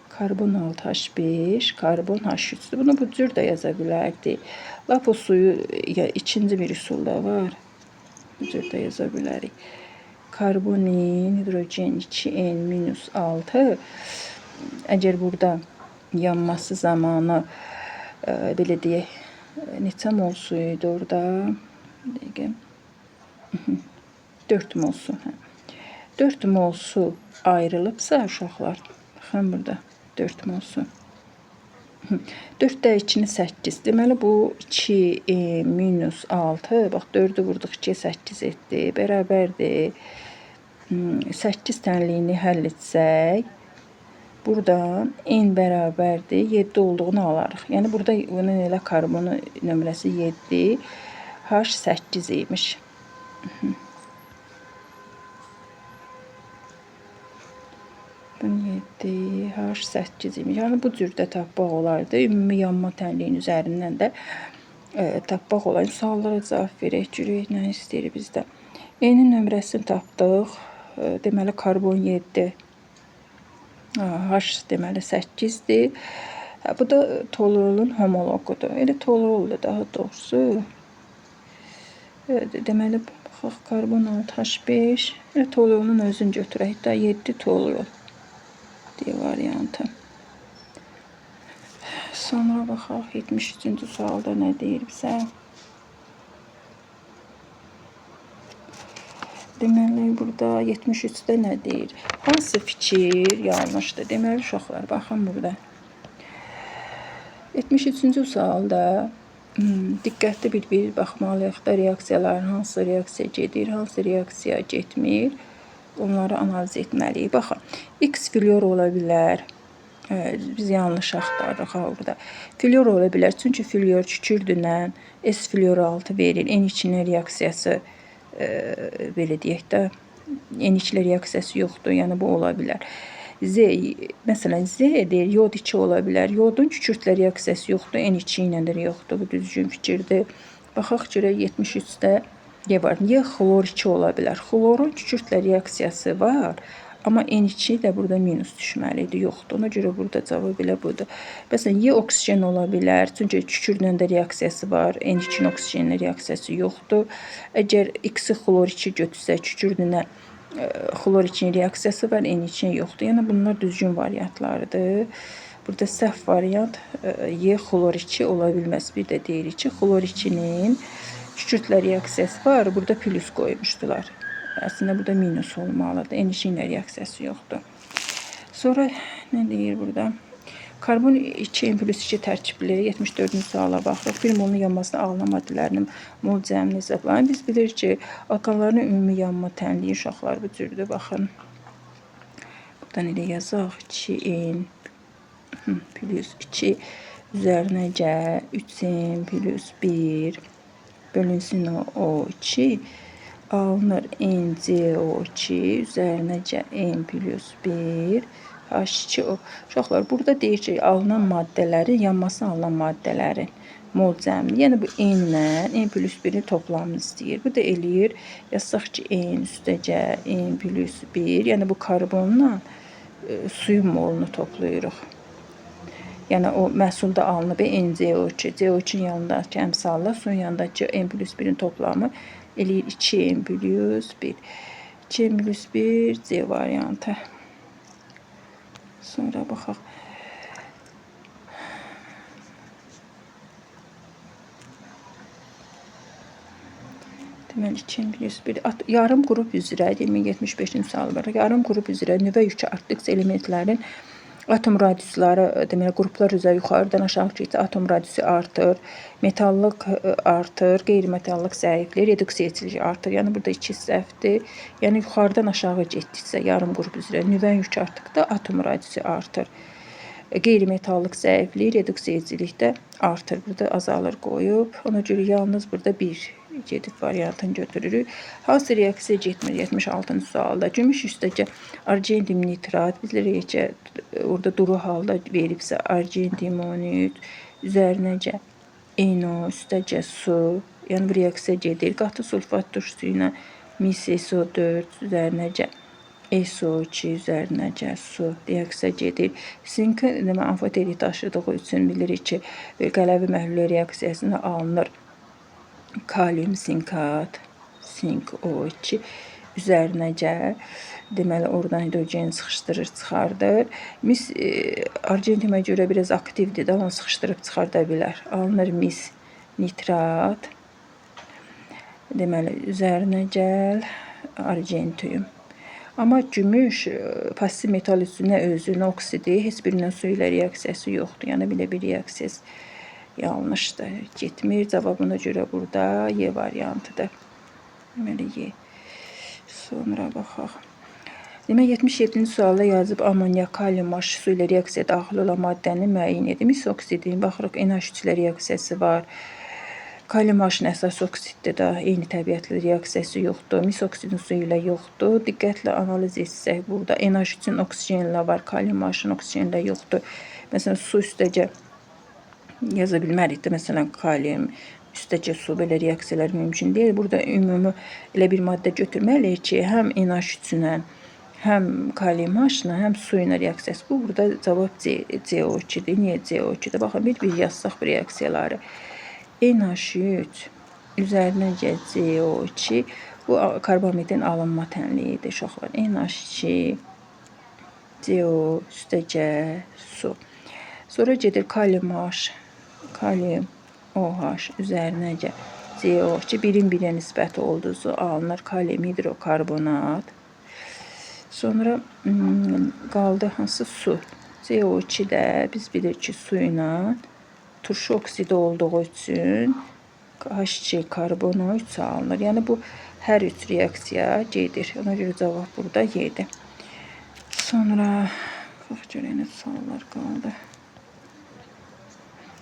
karbon 6H5, karbon H3'dür. Bunu bu cür də yaza bilərdik. Lap o suyu ikinci bir üsulda var. Bu cür də yaza bilərik. Karbonin, hidrogen 2N-6. Əgər burada yanması zamanı belə deyək, neçə mol su idi orada? 4 mol su. 4 mol su ayrılıbsa uşaqlar, baxın burada 4 mol su. 4-də 2-ni 8. Deməli bu 2-6. Bax 4-ü vurduq 2-yə 8 etdi. Bərabərdir. 8 tənliyini həll etsək, buradan n bərabərdir 7 olduğunu alarıq. Yəni burada bunun elə karbonu nömrəsi 7, H8 imiş. Bunun 7, H8 imiş. Yəni bu cürdə tapmaq olardı. Ümumi yanma tənliyin üzərindən də tapmaq olar. Suallara cavab verək, görək nə istəyir bizdə. N-in nömrəsini tapdıq. Deməli karbon 7, H deməli 8-dir. Bu da toluolun homologudur. Elə toluoldur daha doğrusu. Deməli baxaq karbon 6H5. Elə toluolun özünü götürək də 7 toluol deyə variantı. Sonra baxaq 73-cü sualda nə deyir bizə? Deməli burada 73-də nə deyir? Hansı fikir yanlışdır? Deməli uşaqlar baxın burada. 73-cü sualda diqqətli bir baxmalıyıq da reaksiyaların hansı reaksiya gedir, hansı reaksiya getmir. Onları analiz etməliyik. Baxın, X flyor ola bilər. Biz yanlış axtarırıq burada. Flyor ola bilər. Çünki flyor kükürdündən S flyor 6 verir. N2-nin reaksiyası belə deyək də, N2 reaksiyası yoxdur. Yəni bu ola bilər. Z, məsələn Z deyir, yod 2 ola bilər. Yodun kükürtlə reaksiyası yoxdur. N2 ilə də yoxdur. Bu düzgün fikirdir. Baxaq görək 73-də Y var. Y xlor 2 ola bilər. Xlorun kükürtlə reaksiyası var. Amma N2 də burada minus düşməlidir. Yoxdur. Ona görə burada cavab elə budur. Məsələn, Y oksigen ola bilər. Çünki kükürlə də reaksiyası var. N2-nin oksigenlə reaksiyası yoxdur. Əgər X-i xlor 2 götürsək, kükürdünə xlor 2-nin reaksiyası var. N2-nin yoxdur. Yəni bunlar düzgün variantlardır. Burada səhv variant Y xlor 2 ola bilməz. Bir də deyirik ki, xlor 2-nin kükürtlə reaksiyası var. Burada plus qoymuşdular. Əslində burada minus olmalıdır. N2 ilə reaksiyası yoxdur. Sonra nə deyir burada? Karbon 2N plus 2 tərkibli 74-cü suala baxırıq. Bir molun yanmasına alınan maddələrinin mol cəmini hesablayın. Biz bilirik ki, alkanların ümumi yanma tənliyi uşaqlar bu cürdür. Baxın. Buradan elə yazaq. 2N plus 2 üzərinə gəl 3N plus 1 bölünsün O2 alınır NCO2 üzərinə gəl N plus 1 H2O. Uşaqlar burada deyir ki, alınan maddələrin, yanmasına alınan maddələrin mol cəmini. Yəni bu N ilə N plus 1-in toplamını istəyir. Bu da eləyir. Yazsaq ki, N üstə gəl N plus 1. Yəni bu karbonla suyun molunu toplayırıq. Yəni o məhsulda alınıb NCO2. CO2-nin yanındakı əmsalla suyun yanındakı N plus 1-in toplamı eləyir 2N plus 1. 2N plus 1 C variantı. Sonra baxaq. Deməli 2N plus 1. Yarım qrup üzrə 2075-ci sual var. Yarım qrup üzrə nüvə yükü artdıqca elementlərin Atom radiusları deməli qruplar üzrə yuxarıdan aşağı getsə atom radiusu artır, metallıq artır, qeyri-metallıq zəiflir, reduksiyacılığı artır. Yəni burada 2 səhvdir. Yəni yuxarıdan aşağı getdikcə yarım qrup üzrə nüvə yükü artdıqda atom radiusu artır. Qeyri-metallıq zəiflik, reduksiyacılığı da artır. Burada azalır qoyub. Ona görə yalnız burada bir gedib variantını götürürük. Hansı reaksiya getmir? 76-cı sualda. Gümüş üstəcə argentin nitrat bizlərə orada duru halda veribsə argentin 13 üzərinəcə NO üstəcə su, yəni bu reaksiya gedir. Qatı sulfat turşusu ilə mis SO4 üzərinəcə SO2 üzərinəcə su reaksiya gedir. Sink amfoteri daşıdığı üçün bilirik ki, qələvi məhlul reaksiyasına alınır. Kalium sinkat, sink O2 üzərinəcə deməli oradan hidrogen sıxışdırır, çıxardır. Mis argentimə görə biraz aktivdir də, onu sıxışdırıb çıxarda bilər. Alınır mis nitrat. Deməli üzərinə gəl argentium. Amma gümüş pasiv metal üstünə özünə oksidi, heç birinin su ilə reaksiyası yoxdur. Yəni belə bir reaksiyası yanlışdır, getmir. Cavabına görə burada Y variantıdır. Deməli Y. Sonra baxaq. Demək 77-ci sualda yazıb amonyak, kalium H su ilə reaksiya daxil olan maddəni müəyyən edin. Mis oksidin baxırıq NH3 ilə reaksiyası var. Kalium H-ın əsas oksiddir də, eyni təbiətli reaksiyası yoxdur. Mis oksidin su ilə yoxdur. Diqqətlə analiz etsək burada NH3-ün oksigenlə var, kalium H-ın oksigenlə yoxdur. Məsələn, su üstəcə yaza bilmərik də, məsələn, kalium üstəcə su belə reaksiyalar mümkün deyil. Burada ümumi elə bir maddə götürməliyik ki, həm NH3-lə, həm kalium H-la, həm su ilə reaksiyası. Bu burada cavab CO2-dir. Niyə CO2-dir? Baxın, bir yazsaq bu reaksiyaları. NH3 üzərinə gəl CO2. Bu karbamidin alınma tənliyidir uşaqlar. NH2 CO üstəcə su. Sonra gedir kalium H, kalium OH üzərinə gəl CO2. Birin birə nisbəti olduğu alınır kalium hidrokarbonat. Sonra qaldı hansı su? CO2 də biz bilirik ki, su ilə turşu oksidi olduğu üçün H2 karbono 3 alınır. Yəni bu hər üç reaksiya gedir. Ona görə cavab burada Y-dir. Sonra bax görək nə suallar qaldı.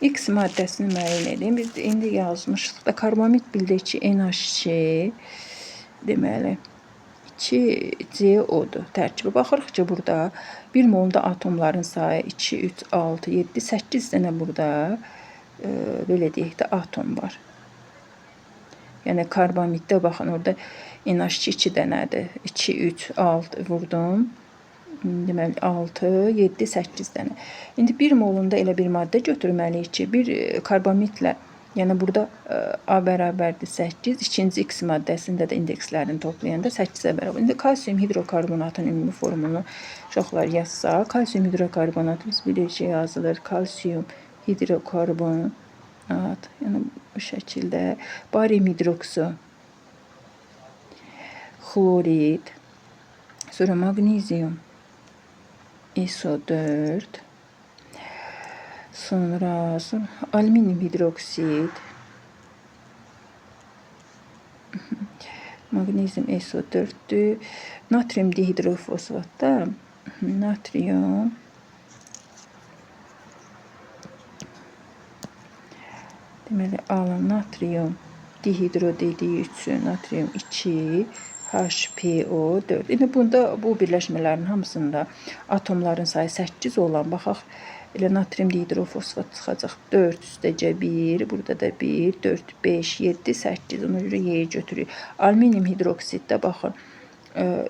X maddəsini müəyyən edin. Biz indi yazmışıq da karbamid bildik ki, NH2 deməli 2CO-dur tərkibi. Baxırıq ki, burada 1 molda atomların sayı 2, 3, 6, 7, 8 dənə burada belə deyək də atom var. Yəni karbamiddə baxın, orada NH2 2 dənədir. 2, 3, 6 vurdum. Deməli 6, 7, 8 dənə. İndi 1 molunda elə bir maddə götürməliyik ki, bir karbamidlə, yəni burada A bərabərdir 8, ikinci X maddəsində də indekslərini toplayanda 8-ə bərabər. İndi kalsium hidrokarbonatın ümumi formunu uşaqlar yazsaq, kalsium hidrokarbonat biz bilirik ki, yazılır kalsium hidrokarbonat, yəni bu şəkildə barium hidroksu, xlorid, sonra magnezium SO4, sonra alüminyum hidroksid, magnezium SO4'dür. Natrium dihidrofosfatda natrium deməli alın natrium dihidro dediyi üçün natrium 2 HPO4. İndi bunda bu birləşmələrin hamısında atomların sayı 8 olan, baxaq, elə natrium dihidrofosfat çıxacaq 4 üstəcə 1, burada da 1, 4, 5, 7, 8, ona görə Y götürürük. Alüminyum hidroksiddə baxın,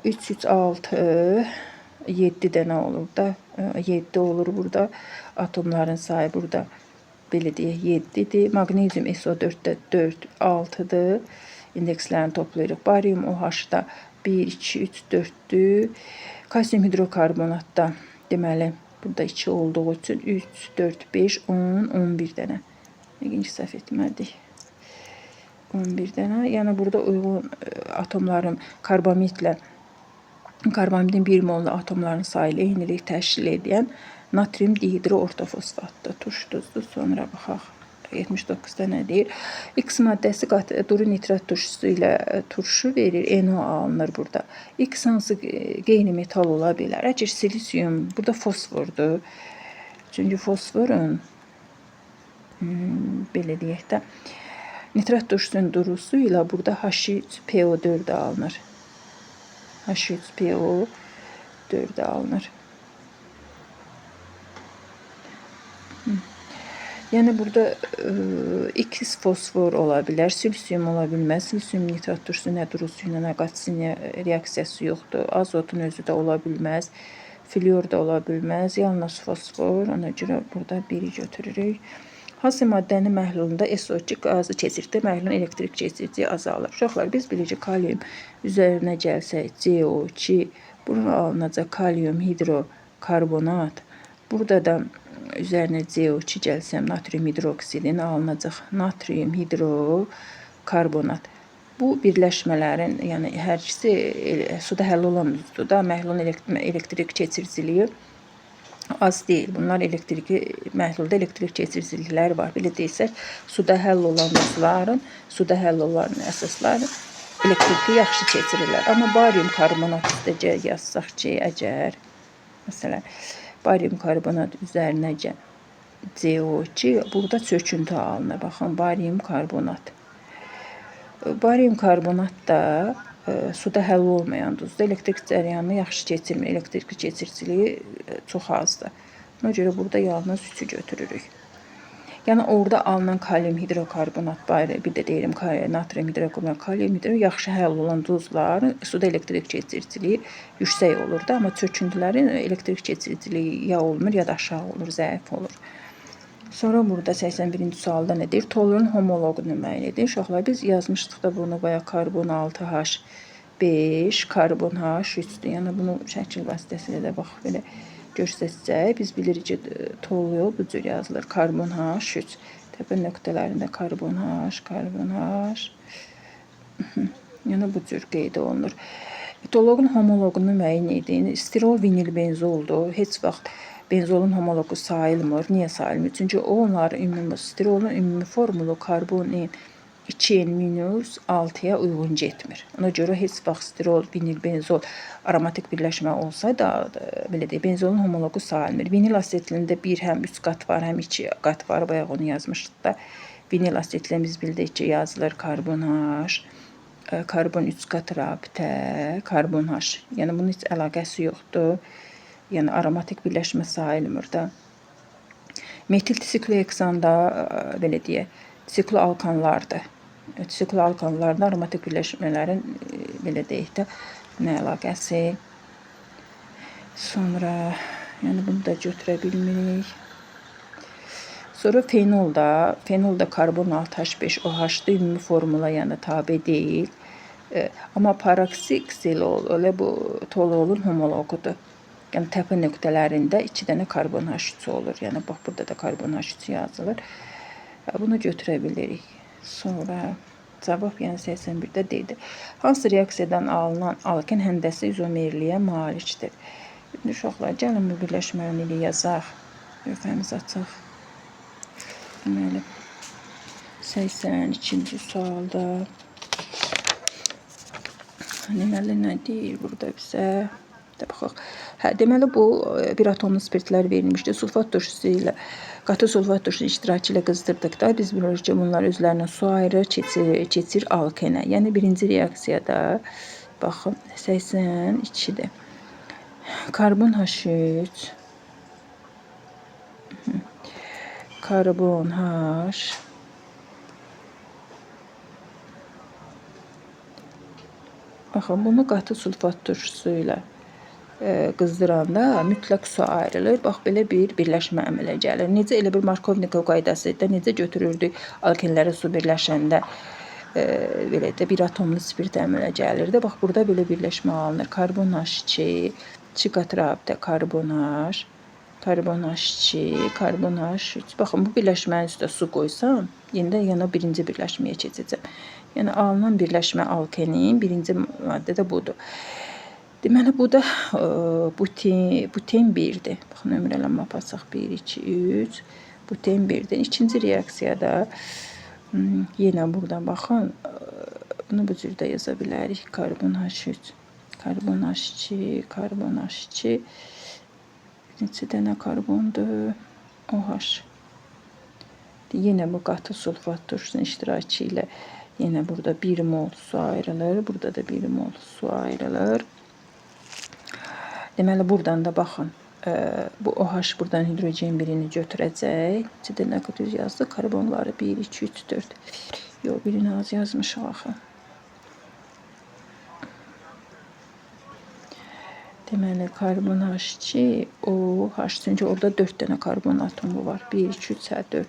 3, 3, 6, 7 dənə olur da, 7 olur burada, atomların sayı burada belə deyək 7-dir. Magnezium SO4-də 4, 6-dır. İndekslərini toplayırıq. Barium OH-da 1, 2, 3, 4-dür. Kalsium hidrokarbonatda deməli burada 2 olduğu üçün 3, 4, 5, 10, 11 dənə. İkinci səhv etmədik. 11 dənə. Yəni burada uyğun atomların karbamidlə, karbamidin 1 mollu atomların sayı ilə eynilik təşkil edən Natrium dihidroortofosfatdır, turş duzdur. Sonra baxaq 79-da nə deyir? X maddəsi duru nitrat turşusu ilə turşu verir, NO alınır burada. X hansı qeyri-metal ola bilər? Əgər silisium, burada fosfordur. Çünki fosforun belə deyək də, nitrat turşusunun durusu ilə burada H3PO4 alınır. H3PO4 alınır. Yəni burada X fosfor ola bilər, silisium ola bilməz. Silisium nitrat turşusu nə durusu ilə nə qaçsiniya reaksiyası yoxdur. Azotun özü də ola bilməz. Flyor da ola bilməz. Yalnız fosfor. Ona görə burada 1-i götürürük. Hansı maddənin məhlulunda SO2 qazı keçirdi, məhlulun elektrik keçirdiyi azalır. Uşaqlar, biz bilirik kalium üzərinə gəlsək CO2, bunun alınacaq kalium hidrokarbonat. Burada da üzərinə CO2 gəlsəm, natrium hidroksidin alınacaq natrium hidrokarbonat. Bu birləşmələrin, yəni hər ikisi suda həll olan duzdur da, məhlulun elektrik keçiriciliyi az deyil. Bunlar məhlulda elektrik keçiricilikləri var. Belə deyirsək, suda həll olan duzların, suda həll olan əsasları elektriki yaxşı keçirirlər. Amma barium karbonat üstəcə yazsaq ki, əgər, məsələn, barium karbonat üzərinə CO2, burada çöküntü alınır. Baxın, barium karbonat. Barium karbonat da suda həll olmayan duzda elektrik cəryanını yaxşı keçirmir. Elektrik keçiriciliyi çox azdır. Ona görə burada yalnız 3-ü götürürük. Yəni orada alınan kalium hidrokarbonat, bir də deyirəm natrium hidrokarbonat, kalium yaxşı həll olan duzlar suda elektrik keçiriciliyi yüksək olur da, amma çöküntülərin elektrik keçiriciliyi ya olmur, ya da aşağı olur, zəif olur. Sonra burada 81-ci sualda nə deyir? Toluğun homoloqunu müəyyən edin. Uşaqlar, biz yazmışdıq da bunu bayaq karbon 6H5, karbon H3-dür. Yəni bunu şəkil vasitəsilə də bax belə göstərsək, biz bilirik ki, toluq bu cür yazılır. Karbon H3. Təpə nöqtələrində karbon H, karbon H. Yəni bu cür qeyd olunur. Toluğun homoloqunu müəyyən edin. Stirol vinil benzoldur. Heç vaxt benzolun homoloqu sayılmır. Niyə sayılmır? Çünki onların stirolun ümumi formulu karbonin 2N-6-ya uyğun getmir. Ona görə heç vaxt stirol, vinil, benzol aromatik birləşmə olsa da, belə deyək, benzolun homoloqu sayılmır. Vinil asetilində həm 3 qat var, həm 2 qat var. Bayaq onu yazmışdıq da. Vinil asetilində biz bildik ki, yazılır karbon H, karbon 3 qat rabitə, karbon H. Yəni bunun heç əlaqəsi yoxdur. Yəni aromatik birləşmə sayılmır da. Metil siklohexanda belə deyək, sikloalkanlardır. Sikloalkanlarda aromatik birləşmələrin belə deyək də nə əlaqəsi. Sonra yəni bunu da götürə bilmirik. Sonra fenolda karbon 6H5OH-dır, ümumi formula yəni tabe deyil. Amma paroksiksilol elə bu toluğun homoloqudur. Yəni təpə nöqtələrində 2 dənə karbon H3 olur. Yəni bax burada da karbon H3 yazılır. Bunu götürə bilirik. Sonra cavab yəni 81-də deyildir. Hansı reaksiyadan alınan alken həndəsi izomerliyə malikdir? Uşaqlar, gəlin bu birləşməni ilə yazaq. Lövhəmizi açaq. Deməli 82-ci sualda deməli nə deyir burada bizə? Baxaq. Deməli bu bir atomlu spirtlər verilmişdir. Sulfat turşusu ilə qatı sulfat turşusu iştirakı ilə qızdırdıqda biz bilirik ki, bunlar özlərinə su ayrı keçir alkenə. Yəni birinci reaksiyada baxın 82-dir. Karbon H3, karbon H, baxın bunu qatı sulfat turşusu ilə qızdıranda mütləq su ayrılır. Bax, belə bir birləşmə əmələ gəlir. Necə elə bir Markovnikov qaydası da necə götürürdük alkenlərə su birləşəndə belə də bir atomlu spirt əmələ gəlirdi. Bax, burada belə birləşmə alınır. Karbon H2, 2 qat rabitə karbon H, karbon H2, karbon H3. Baxın, bu birləşmənin üstə su qoysam, yenə birinci birləşməyə keçəcəm. Yəni alınan birləşmə alkenin birinci maddə də budur. Deməli bu da buten 1-dir. Bax nömrələmə aparsaq 1, 2, 3. Buten 1-dir. İkinci reaksiyada yenə buradan baxın. Bunu bu cür də yaza bilərik. Karbon H3, karbon H2, karbon H2. Neçə dənə karbondur? OH. Yenə bu qatı sulfat turşusunun iştirakı ilə yenə burada 1 mol su ayrılır. Burada da 1 mol su ayrılır. Deməli buradan da baxın. Bu OH buradan hidrogen birini götürəcək. Neçə dənə düz yazdı? Karbonları 1, 2, 3, 4. Yox, birini az yazmışıq axı. Deməli karbon H2, OH. Çünki orada 4 dənə karbon atomu var. 1, 2, 3, 4.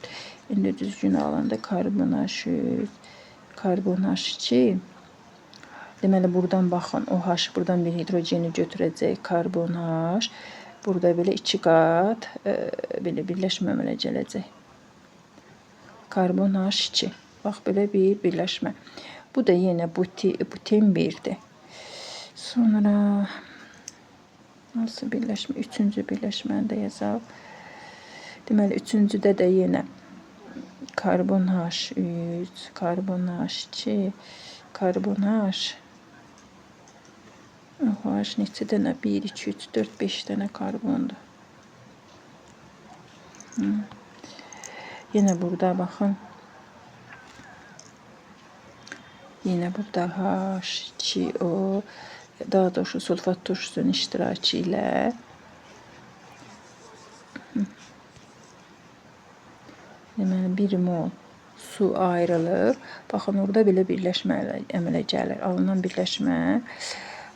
İndi düzgün alanda karbon H3, karbon H2. Deməli buradan baxın. OH buradan bir hidrogeni götürəcək. Karbon H. Burada belə 2 qat belə birləşmə əmələ gələcək. Karbon H2. Bax belə bir birləşmə. Bu da yenə buten 1-dir. Sonra nasıl birləşmə? Üçüncü birləşməni də yazaq. Deməli, üçüncüdə də yenə karbon H3, karbon H2, karbon H. OH neçə dənə? 1, 2, 3, 4, 5 dənə karbondur. Yenə burada baxın. Yenə burada H2O, daha doğrusu sulfat turşusunun iştirakı ilə deməli 1 mol su ayrılır. Baxın orada belə birləşmə əmələ gəlir. Alınan birləşmə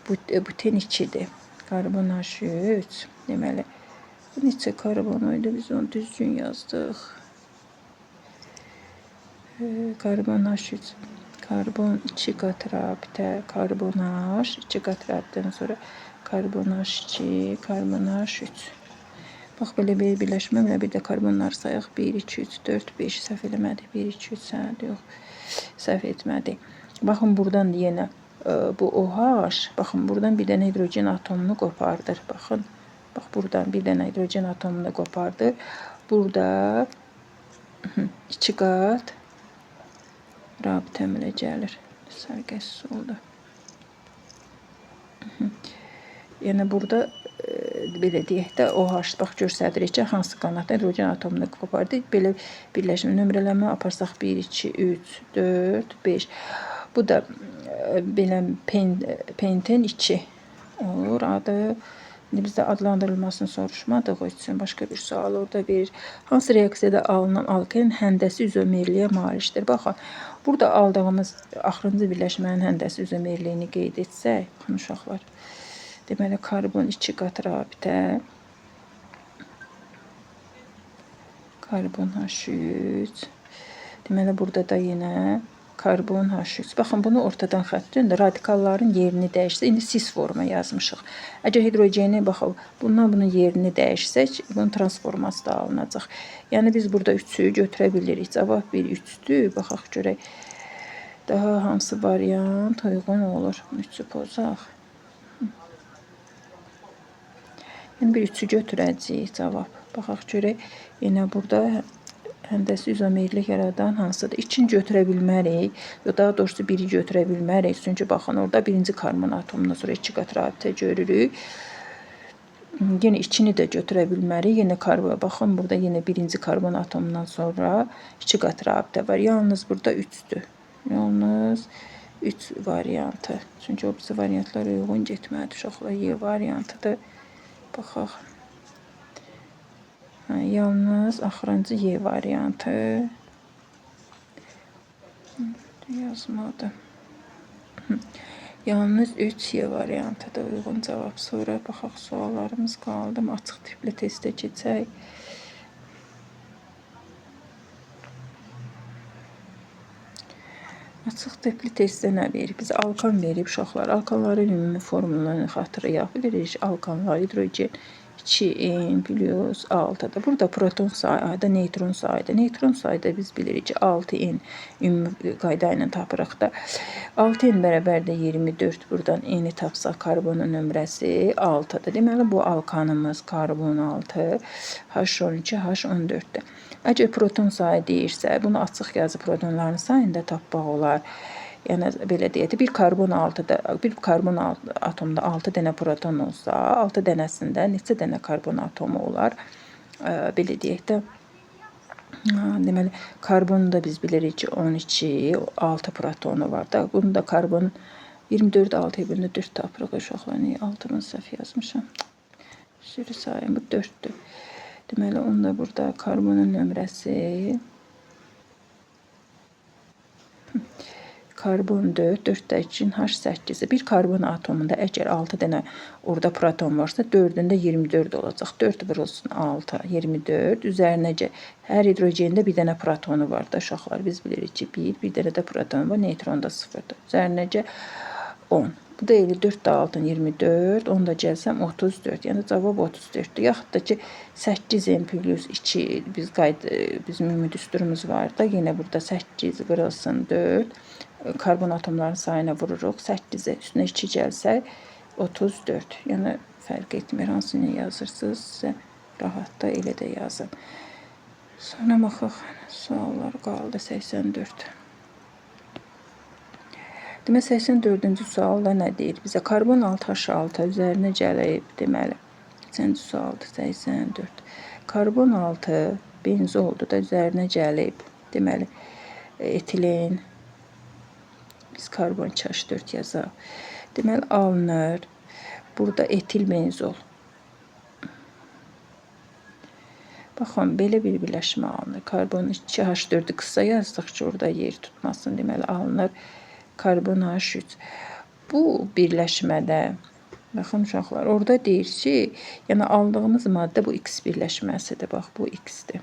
buten 2-dir. Karbon H3. Deməli bu neçə karbon idi? Biz onu düzgün yazdıq. Karbon H3. Karbon 2 qat rabitə, karbon H, 2 qat rabitədən sonra karbon H2, karbon H3. Bax, belə bir birləşmə, bir də karbonları sayaq. 1, 2, 3, 4, 5, səhv eləmədik. 1, 2, 3, yox, səhv etmədik. Baxın, buradan yenə bu OH, baxın, buradan bir dənə hidrogen atomunu qopardır. Baxın, bax, buradan bir dənə hidrogen atomunu qopardır. Burada 2 qat rabitə əmələ gəlir. Sərgəsiz oldu. Yəni burada belə deyək də OH bax göstəririk ki, hansı qanatda hidrogen atomunu qopardı. Belə birləşmə nömrələmə aparsaq 1, 2, 3, 4, 5. Bu da belə penten 2 olur adı. Bizdə adlandırılmasını soruşmadıq üçün başqa bir sual orada verir. Hansı reaksiyada alınan alkalin həndəsi izomerliyə malikdir? Baxın, burada aldığımız axırıncı birləşmənin həndəsi izomerliyini qeyd etsək, baxın uşaqlar. Deməli, karbon 2 qat rabitə, karbon H3. Deməli, burada da yenə karbon H3. Baxın, bunu ortadan xətt döndür. Radikalların yerini dəyişsə, indi cis forma yazmışıq. Əgər hidrogeni, baxın, bunun yerini dəyişsək, bunun transforması da alınacaq. Yəni, biz burada 3-ü götürə bilirik. Cavab 1, 3-dür. Baxaq, görək, daha hansı variant uyğun olur. 3-ü pozaq. Yəni, bir 3-ü götürəcəyik cavab. Baxaq, görək, yenə burada həndəsi izomerlik yaradan hansıdır? 2-ni götürə bilmərik, daha doğrusu 1-i götürə bilmərik. Çünki baxın, orada birinci karbon atomundan sonra 2 qat rabitə görürük. Yenə 2-ni də götürə bilmərik. Yenə baxın, burada yenə birinci karbon atomundan sonra 2 qat rabitə var. Yalnız burada 3-dür. Yalnız 3 variantı. Çünki o birisi variantlar uyğun getmədi. Uşaqlar Y variantıdır. Baxaq. Yalnız axırıncı Y variantı yazmadı. Yalnız 3 Y variantıda uyğun cavab. Sonra baxaq, suallarımız qaldı. Açıq tipli testə keçək. Açıq tipli testdə nə verib? Bizə alkan verib uşaqlar. Alkanların ümumi formullarını xatırlayaq bilirik. Alkanlar hidrogen 2n plus 6'da. Burada proton sayı, neytron sayı. Neytron sayıda biz bilirik ki 6n ümumi qayda ilə tapırıq da. 6n bərabər də 24. Buradan n-i tapsaq karbonun nömrəsi 6'da. Deməli bu alkanımız karbon 6, H12, H14'dür. Əgər proton sayı deyirsə, bunu açıq yazı protonların sayını da tapmaq olar. Yəni belə deyək də, bir karbon atomda 6 dənə proton olsa, 6 dənəsində neçə dənə karbon atomu olar? Belə deyək də, deməli karbonu da biz bilirik ki 12, 6 protonu var da. Bunu da karbon 24 6'ya bölündə 4 tapırıq uşaqlar. Niyə 6-nı səhv yazmışam? Sürü sayım bu 4'dür. Deməli onda burada karbonun nömrəsi karbon 4, 4'də üçün H8'i. Bir karbon atomunda əgər 6 dənə orada proton varsa, 4'ündə 24 olacaq. 4 vurulsun 6, 24. Üzərinə hər hidrogende bir dənə protonu var da uşaqlar. Biz bilirik ki, bir dənə də proton var, neytron da 0'dır. Üzərinə 10. Bu da elə 4 də 6, 24. 10 da gəlsəm 34. Yəni cavab 34'dür. Yaxud da ki 8n plus 2 bizim ümumi düsturumuz var da. Yine burada 8 vurulsun 4. Karbon atomların sayına vururuq. 8'e üstünə 2 gəlsə 34. Yəni fərq etmir hansını yazırsınız. Sizə rahat da elə də yazın. Sonra baxaq. Suallar qaldı 84. Demək 84-cü sualda nə deyir? Bizə karbon 6H6 üzərinə gəlib deməli. 3-cü sualda 84. Karbon 6 benzoldur da üzərinə gəlib. Deməli etilen biz karbon 2H4 yazaq. Deməli alınır. Burada etil benzol. Baxın belə bir birləşmə alınır. Karbon 2H4'ü qısa yazdıq ki orada yer tutmasın. Deməli alınır. Karbon H3. Bu birləşmədə baxın uşaqlar, orada deyir ki, yəni aldığımız maddə bu X birləşməsidir. Bax bu X-dir.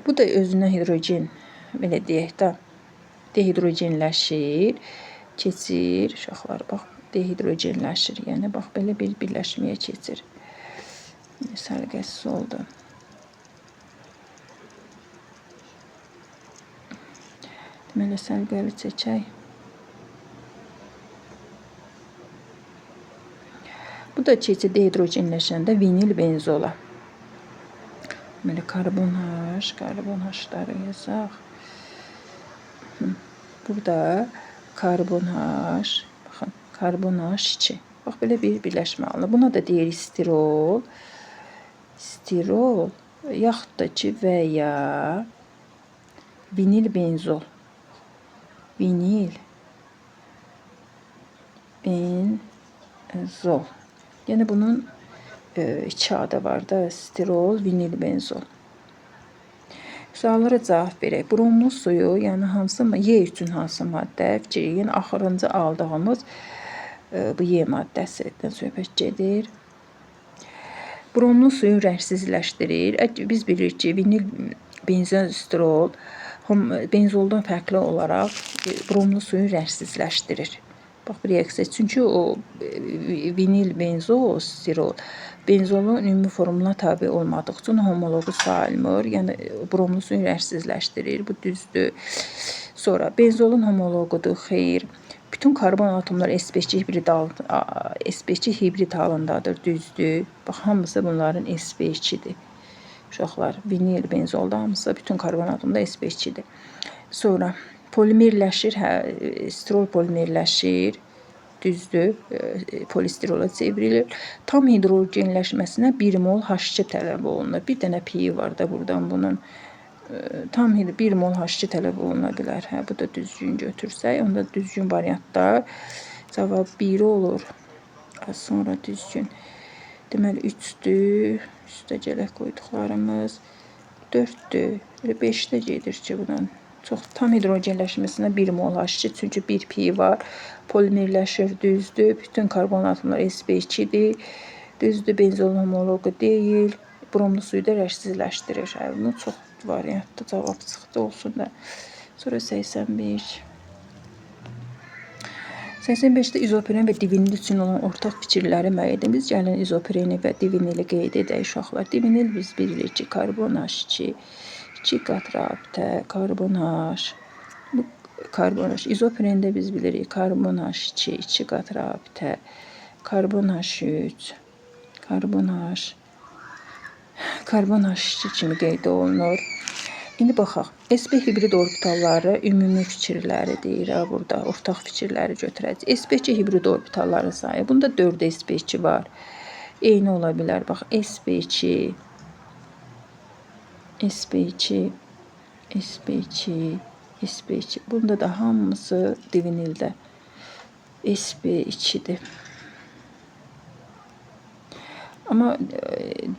Bu da özünə hidrogen belə deyək də dehidrogenləşir, keçir uşaqlar. Bax dehidrogenləşir. Yəni bax belə bir birləşməyə keçir. Səliqəsiz oldu. Deməli səliqəli çəkək. Bu da keçid dehidrogenləşəndə vinil benzola. Deməli karbon H-ları yazaq. Burada karbon H, baxın, karbon H2. Bax belə bir birləşmə alınır. Buna da deyir stirol. Stirol yaxud da ki və ya vinil benzol. Vinil benzol. Yəni bunun iki adı var da, stirol, vinil benzol. Suallara cavab verək. Bromlu suyu, yəni hansı Y üçün hansı maddə? Fikirləyin, axırıncı aldığımız bu Y maddəsindən söhbət gedir. Bromlu suyu rəngsizləşdirir. Biz bilirik ki, vinil benzol, stirol benzoldan fərqli olaraq bromlu suyu rəngsizləşdirir. Bax bu reaksiya. Çünki o vinil benzol, stirol benzolun ümumi formuluna tabe olmadığı üçün homologu sayılmır. Yəni bromlu suyu rəngsizləşdirir. Bu düzdür. Sonra benzolun homologudur. Xeyr. Bütün karbon atomları sp2 hibrid halındadır. Düzdür. Bax hamısı bunların sp2'dir. Uşaqlar, vinil benzolda hamısı bütün karbon atomda sp2'dir. Sonra polimerləşir, stirol polimerləşir. Düzdür, polistirola çevrilir. Tam hidrogenləşməsinə 1 mol H2 tələb olunur. Bir dənə pi var da buradan bunun. Tam 1 mol H2 tələb oluna bilər. Bu da düzgün götürsək, onda düzgün variantda cavab 1 olur. Sonra düzgün. Deməli 3'dür. Üstə gələk qoyduqlarımız 4'dür. 5'də gedir ki bundan. Çox tam hidrogenləşməsinə 1 mol H2, çünki 1 pi var. Polimerləşir, düzdür. Bütün karbon atomları sp2'dir. Düzdür, benzol homologu deyil. Bromlu suyu da rəngsizləşdirir. Bunun çox variantlı cavab çıxdı olsun da. Sonra 85. 85-də izopren və divinil üçün olan ortaq fikirləri müəyyən. Biz gəlin izopreni və divinili qeyd edək uşaqlar. Divinil biz bilirik ki, karbon H2, 2 qat rabitə, karbon H. Bu karbon H. İzoprende biz bilirik karbon H2, 2 qat rabitə, karbon H3, karbon H, karbon H2 kimi qeyd olunur. İndi baxaq. sp hibrid orbitalları ümumi fikirləridir. Burada ortaq fikirləri götürəcək. sp2 hibrid orbitalların sayı. Bunda 4 sp2 var. Eyni ola bilər. Bax, sp2, sp2, sp2, sp2. Bunda da hamısı divinildə sp2'dir. Amma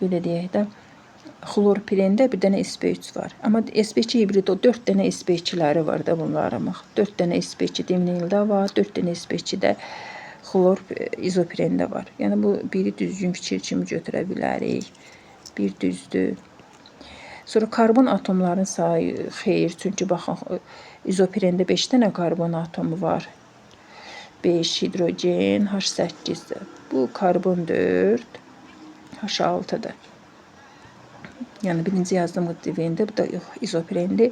belə deyək də, xlorpirində bir dənə sp3 var. Amma sp2 hibrid o 4 dənə sp2'ləri var da bunların. 4 dənə sp2 divinildə var, 4 dənə sp2 də xlor izoprində var. Yəni bu biri düzgün fikir kimi götürə bilərik. Bir düzdür. Sonra karbon atomların sayı xeyir. Çünki baxın izoprində 5 dənə karbon atomu var. 5 hidrogen H8'dir. Bu karbon 4 H6'dır. Yəni birinci yazdığımız divindir, bu da izoprendi.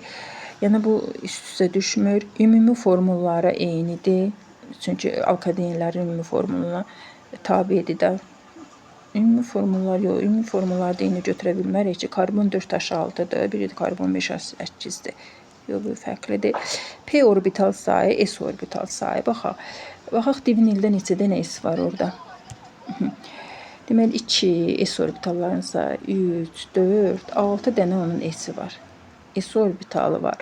Yəni bu üst-üstə düşmür. Ümumi formulları eynidir. Çünki alkadenlərin ümumi formuluna tabidir də. Ümumi formullar yox, ümumi formulları da eyni götürə bilmərik ki, karbon 4H6'dır, biri karbon 5H8'dir. Yox, bu fərqlidir. P orbital sayı, S orbital sayı. Baxaq divinildə neçə dənə S var orada. Deməli 2 S orbitalların sayı 3, 4, 6 dənə onun S'i var. S orbitalı var.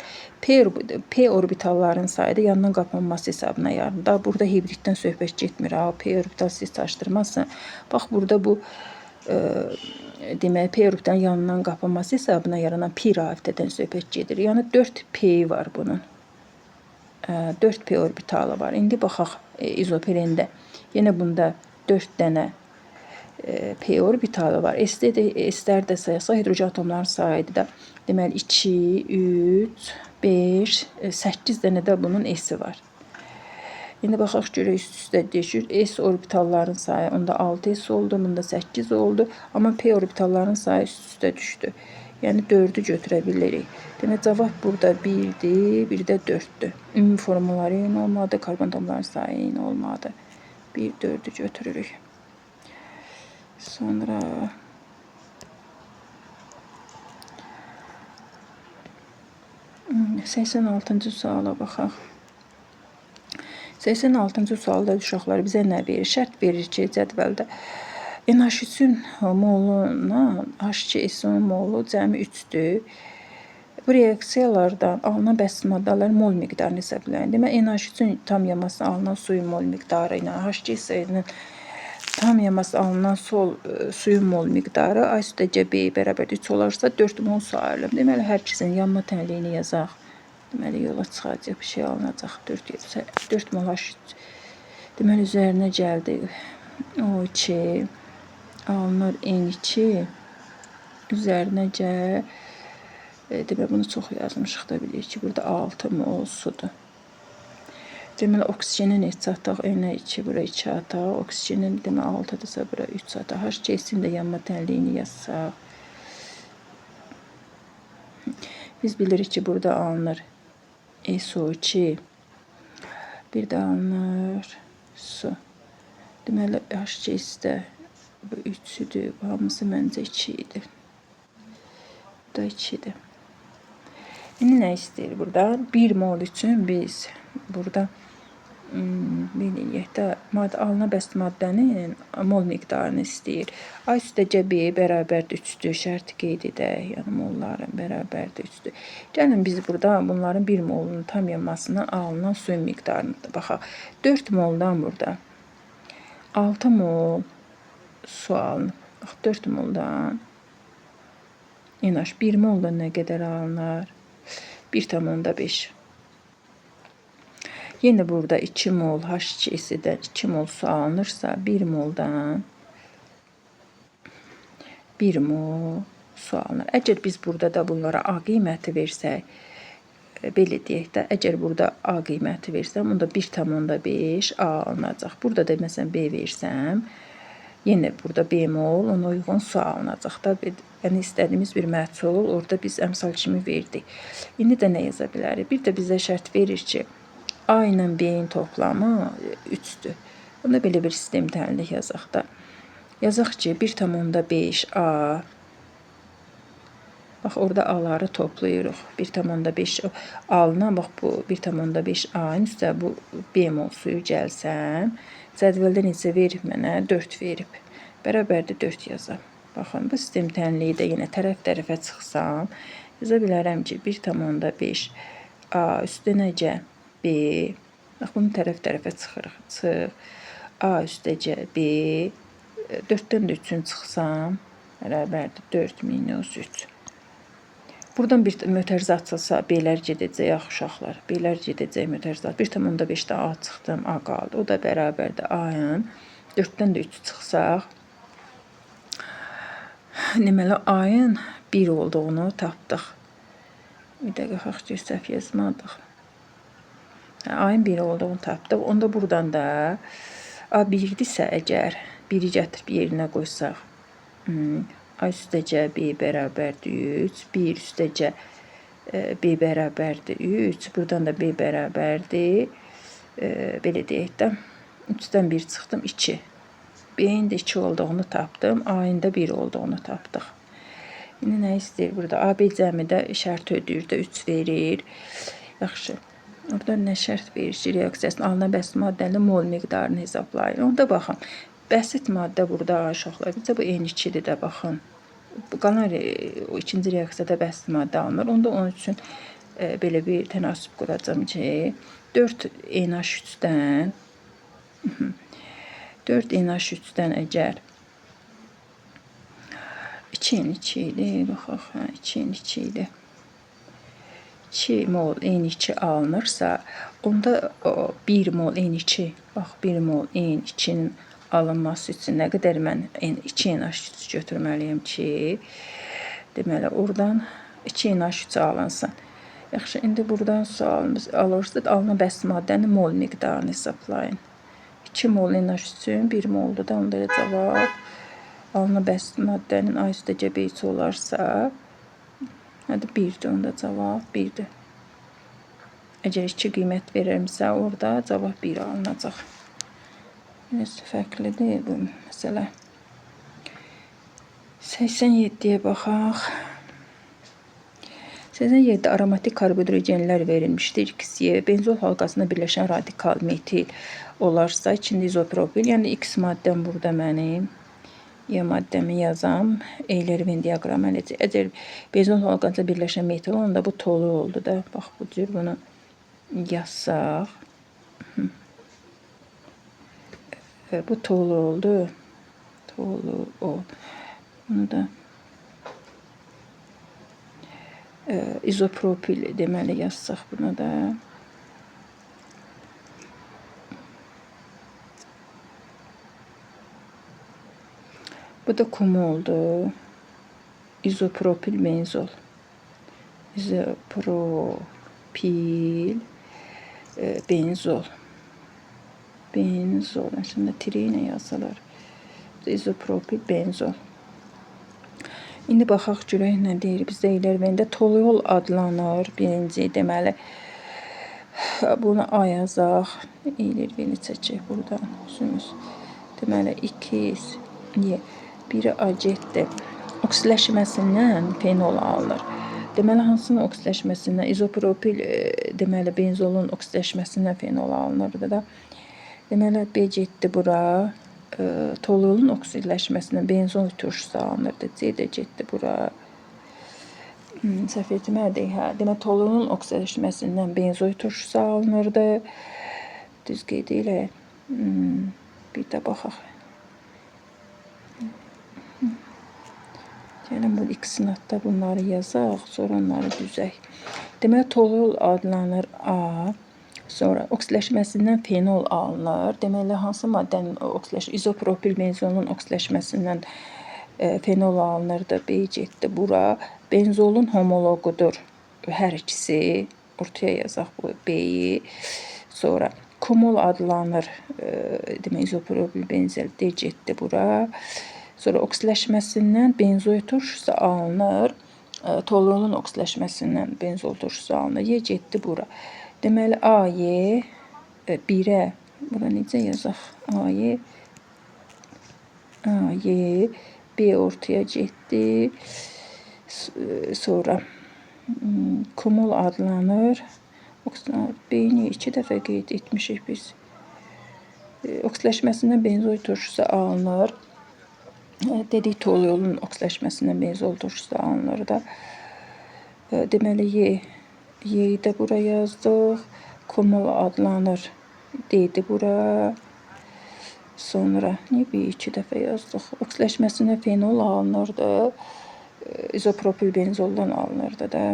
P orbitalların sayı da yandan qapanması hesabına yarında. Burada hibriddən söhbət getmir. P orbital siz çaşdırmasın. Bax burada bu demək P orbitalın yanından qapanması hesabına yaranan pi rabitədən söhbət gedir. Yəni 4 P var bunun. 4 P orbitalı var. İndi baxaq izoprende. Yenə bunda 4 dənə P orbitalı var. S'lər də sayısı hidrogen atomların sayıdır da. Deməli 2, 3, 5, 8 dənə də bunun S'i var. İndi baxaq görək üst-üstə düşür. S orbitalların sayı onda 6 S oldu, bunda 8 oldu. Amma P orbitalların sayı üst-üstə düşdü. Yəni 4'ü götürə bilirik. Demək cavab burada 1'dir, bir də 4'dür. Ümumi formulları eyni olmadı, karbon atomların sayı eyni olmadı. 1, 4'ü götürürük. Sonra Səksən altıncı suala baxaq. 86-cı sualda uşaqlar bizə nə verir? Şərt verir ki, cədvəldə NH3-ün moluna H2SO-nun molu cəmi 3'dür. Bu reaksiyalardan alınan bəsit maddələrin mol miqdarını hesablayın. Demək, NH3-ün tam yanmasına alınan suyun mol miqdarı ilə H2SO-nun tam yanması alınan suyun mol miqdarı A + B bərabər 3 olarsa 4 mol su ayrılır. Deməli, hər ikisinin yanma tənliyini yazaq. Deməli, yola çıxacaq bir şey alınacaq. 4 mol H3. Deməli, üzərinə gəldi. O2 alınır N2. Üzərinə gəl. Deməli, bunu çox yazmışıq da bilirik ki, burada 6 mol sudur. Deməli, oksigenin neçə ataq? N2, bura 2 ataq. Oksigenin deməli 6-dırsa, bura 3 ataq. H2-sin də yanma tənliyini yazsaq. Biz bilirik ki, burada alınır SO2. Bir də alınır su. Deməli, H2-də bu 3'üdür. Bu hamısı məncə 2 idi. Bu da 2-dir. İndi nə istəyir burada? 1 mol üçün biz burada alınan bəsit maddənin mol miqdarını istəyir. A + B bərabərdir 3'dür. Şərti qeyd edək. Yəni molların bərabərdir 3'dür. Gəlin biz burada bunların 1 molunun tam yanmasından alınan suyun miqdarını da baxaq. 4 moldan burada 6 mol su alınıb. Bax 4 moldan NH 1 moldan nə qədər alınır? 1,5. Yenə burada 2 mol H2-dən 2 mol su alınırsa 1 moldan 1 mol su alınır. Əgər biz burada da bunlara A qiyməti versək, belə deyək də, əgər burada A qiyməti versəm, onda 1,5 A alınacaq. Burada da məsələn B versəm, yenə burada bemol, ona uyğun su alınacaq da. Yəni istədiyimiz bir məhsul orada biz əmsal kimi verdik. İndi də nə yaza bilərik? Bir də bizə şərt verir ki, A ilə B-in toplamı 3-dür. Onda belə bir sistem təhlil yazaq da. Yazaq ki, 1,5 A. Bax, orada A-ları toplayırıq. 1,5 A-ndan, bax bu 1,5 A-nın üstə bu bemol suyu gəlsəm, cədvəldə necə verib mənə? 4 verib. Bərabərdir 4 yazam. Baxın, bu sistem tənliyi də yenə tərəf-tərəfə çıxsam, yaza bilərəm ki, 1,5 A üstə necə? B. Bax, bunu tərəf-tərəfə çıxırıq. Çıx. A üstəcə B. 4-dən də 3-ün çıxsam, bərabərdir 4 minus 3. Buradan bir mötərizə açılsa, B-lər gedəcək, yaxşı uşaqlar. B-lər gedəcək mötərizə. 1,5-dən A çıxdım, A qaldı. O da bərabərdir A-nın. 4-dən də 3 çıxsaq, deməli A-nın 1 olduğunu tapdıq. Bir dəqiqə xax ki, səhv yazmadıq. A-nın 1 olduğunu tapdıq. Onda buradan da A 1-dirsə əgər 1-i gətirib yerinə qoysaq, A üstəcə B bərabərdir 3, 1 üstəcə B bərabərdir 3, buradan da B bərabərdir, belə deyək də, 3-dən 1 çıxdım 2. B-nin də 2 olduğunu tapdım, A-nın da 1 olduğunu tapdıq. İndi nə istəyir burada? A, B cəmidə şərt ödəyir də 3 verir. Yaxşı, orada nə şərt verir ki, reaksiyasının alınan bəsit maddənin mol miqdarını hesablayın. Onda baxın. Bəsit maddə burada uşaqlar, bizə bu N2-dir də, baxın. Qalan ikinci reaksiyada bəsit maddə alınır. Onda onun üçün belə bir tənasüb quracam ki, 4 NH3-dən 4 NH3-dən əgər 2 N2 idi, baxaq, 2 N2 idi. 2 mol N2 alınırsa, onda 1 mol N2, bax 1 mol N2-nin alınması üçün nə qədər mən 2 NH3 götürməliyim ki, deməli, oradan 2 NH3 alınsın. Yaxşı, indi buradan sualımız alırsa, alınan bəsit maddənin mol miqdarını hesablayın. 2 mol NH3-ün 1 moldur da, onda cavab alınan bəsit maddənin A üstəcə B-si olarsa, hadi 1-dir, onda cavab 1-dir. Əgər 2 qiymət verirəmsə, orada cavab 1 alınacaq. Biraz fərqlidir bu məsələ. 87-yə baxaq. 87 aromatik karbohidrogenlər verilmişdir. İkisiyə benzol halqasında birləşən radikal metil olarsa, içində izopropil, yəni X maddəm burada mənim. Y maddəmi yazam. Eyler Venn diaqramı eləcək. Əgər benzol halqasında birləşən metil onda bu tolu oldu da. Bax, bu cür bunu yazsaq. Bu tolu oldu. Tolu o. Bunu da izopropil deməli yazsaq buna da. Bu da kum oldu. İzopropil benzol. İzopropil benzol. Benzol. Aslında tireylə yazsalar. İzopropil benzol. İndi baxaq görək nə deyir. Bizdə Eyler Venn-də toluol adlanır. Birinci deməli. Bunu A yazaq. Eyler Venn-i çəkək buradan. Üzümüz. Deməli 2Y. Biri agetdir. Oksiləşməsindən fenol alınır. Deməli hansının oksiləşməsindən? İzopropil deməli benzolun oksiləşməsindən fenol alınırdı da. Deməli B getdi bura. Toluolun oksiləşməsindən benzol turşusu alınırdı. C də getdi bura. Səhv etmədik, hə. Deməli toluolun oksiləşməsindən benzol turşusu alınırdı. Düz qeyd eləyək. Bir də baxaq. Gəlin bu ikisini hatta bunları yazaq, sonra onları düzək. Deməli toluol adlanır A. Sonra oksiləşməsindən fenol alınır. Deməli hansı maddənin izopropil benzolun oksiləşməsindən fenol alınır da B getdi bura. Benzolun homologudur hər ikisi. ortaya yazaq bu B-yi. Sonra kumol adlanır. Demək izopropil benzel D getdi bura. Sonra oksiləşməsindən benzoil turşusu alınır. Toluolun oksiləşməsindən benzoil turşusu alınır. Y getdi bura. Deməli AY 1-ə bura necə yazaq? AY B ortaya getdi. Sonra kumol adlanır. B-ni 2 dəfə qeyd etmişik biz. Oksiləşməsindən benzoil turşusu alınır. Dedik toluolun oksiləşməsindən benzoil turşusu alınır da. Deməli Y-yi də bura yazdıq. Kumol adlanır. D-di bura. Sonra niyə bir 2 dəfə yazdıq? Oksiləşməsindən fenol alınırdı. İzopropil benzoldan alınırdı da.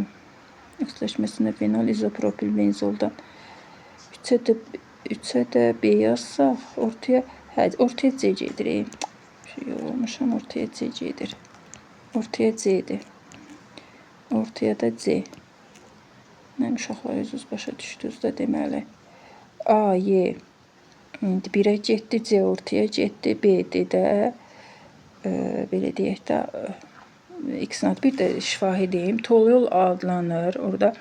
Oksiləşməsində fenol izopropil benzoldan. 3-ə də B yazsaq, ortaya C gedir. Yorulmuşam, ortaya C gedir. Ortaya C-dir. Ortaya da C. Mənim uşaqlar özünüz başa düşdünüz də deməli. A, Y 1-ə getdi, C ortaya getdi, B-dir də belə deyək də X-in adı bir də şifahi deyim. Toluol adlanır. Orada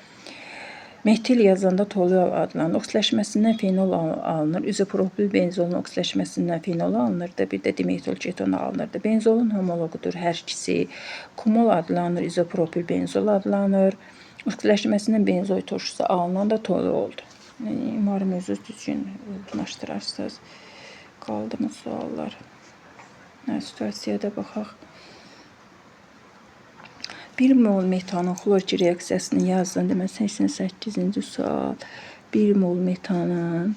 metil yazanda toluol adlanır. Oksiləşməsindən fenol alınır. İzopropil benzolun oksiləşməsindən fenol alınır da. Bir də dimetil keton alınır da. Benzolun homologudur hər ikisi. Kumol adlanır. İzopropil benzol adlanır. Oksiləşməsindən benzoil turşusu alınan da toluoldur. Umarım özünüz düzgün uyğunlaşdırarsınız. Qaldı mı suallar? Situasiyada baxaq. 1 mol metanın xlor reaksiyasını yazın. Deməli 88-ci sual. 1 mol metanın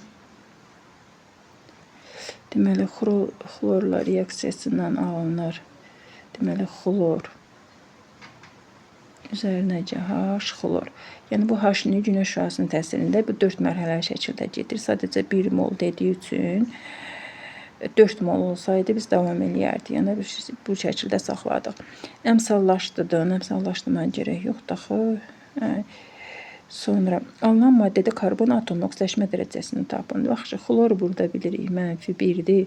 deməli xlorla reaksiyasından alınır. Deməli xlor üzərinə H xlor. Yəni bu H-ni günəş şüasının təsirində bu 4 mərhələli şəkildə gedir. Sadəcə 1 mol dediyi üçün 4 mol olsaydı biz davam eləyərdik. Yəni bu şəkildə saxladıq. Əmsallaşdırmaya gərək yoxdur axı. Sonra alınan maddədə karbon atomunun oksiləşmə dərəcəsini tapın. Yaxşı, xlor burada bilirik. -1-dir,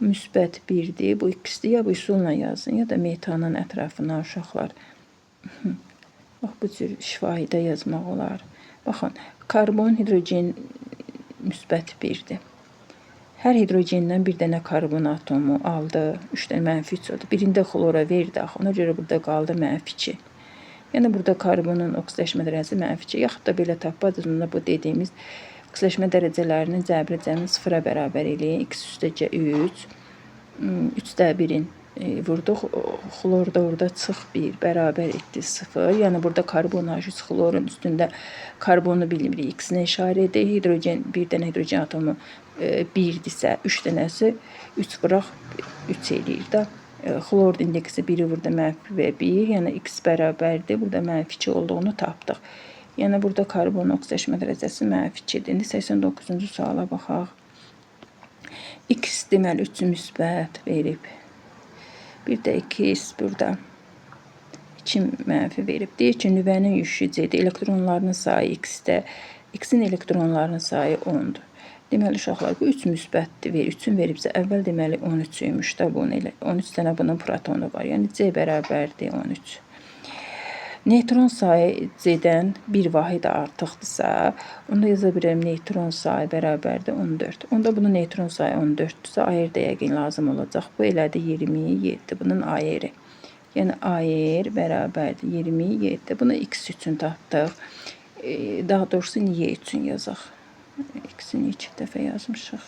müsbət 1-dir. Bu ikisi ya bu üsulla yazın, ya da metanın ətrafına uşaqlar. Bax, bu cür şifahidə yazmaq olar. Baxın, karbon, hidrogen müsbət 1-dir. Hər hidrogendən bir dənə karbon atomu aldı. 3 dənə mənfi 3 oldu. Birində xlora verdi axı. Ona görə burada qaldı -2. Yəni burada karbonun oksiləşmə dərəcəsi -2. Yaxud da belə tapadınız. Onda bu dediyimiz oksiləşmə dərəcələrinin cəbri cəmi 0-a bərabər eləyin. X üstəcə 3. 3də 1-in vurduq. Xlor da orada çıx 1 bərabər etdi 0. Yəni burada karbon H3 xlorun üstündə karbonu bilirik. X-nə işarə edir. Hidrogen, bir dənə hidrogen atomu 1-dirsə 3 dənəsi 3 qıraq 3 eləyir də. Xlor indeksi 1-i burada -1, yəni X bərabərdir. Burada -2 olduğunu tapdıq. Yəni burada karbon oksiləşmə dərəcəsi -2-dir. İndi 89-cu suala baxaq. X deməli 3 müsbət verib. Bir də 2 burada 2 mənfi verib. Deyir ki, nüvənin yükü C-dir. Elektronlarının sayı X-də. X-in elektronlarının sayı 10-dur. Deməli, uşaqlar, bu 3 müsbətdir. 3-ün veribsə, əvvəl deməli 13-üymüş da bunun elə. 13 dənə bunun protonu var. Yəni C bərabərdir 13. Neytron sayı C-dən bir vahid artıqdırsa, onda yaza bilirəm neytron sayı bərabərdir 14. Onda bunun neytron sayı 14-dürsə, ayır da yəqin lazım olacaq. Bu elədi 27. Bunun ayırı. Yəni ayır bərabərdir 27. Bunu X üçün tapdıq. Daha doğrusu Y üçün yazaq. X-ini 2 dəfə yazmışıq.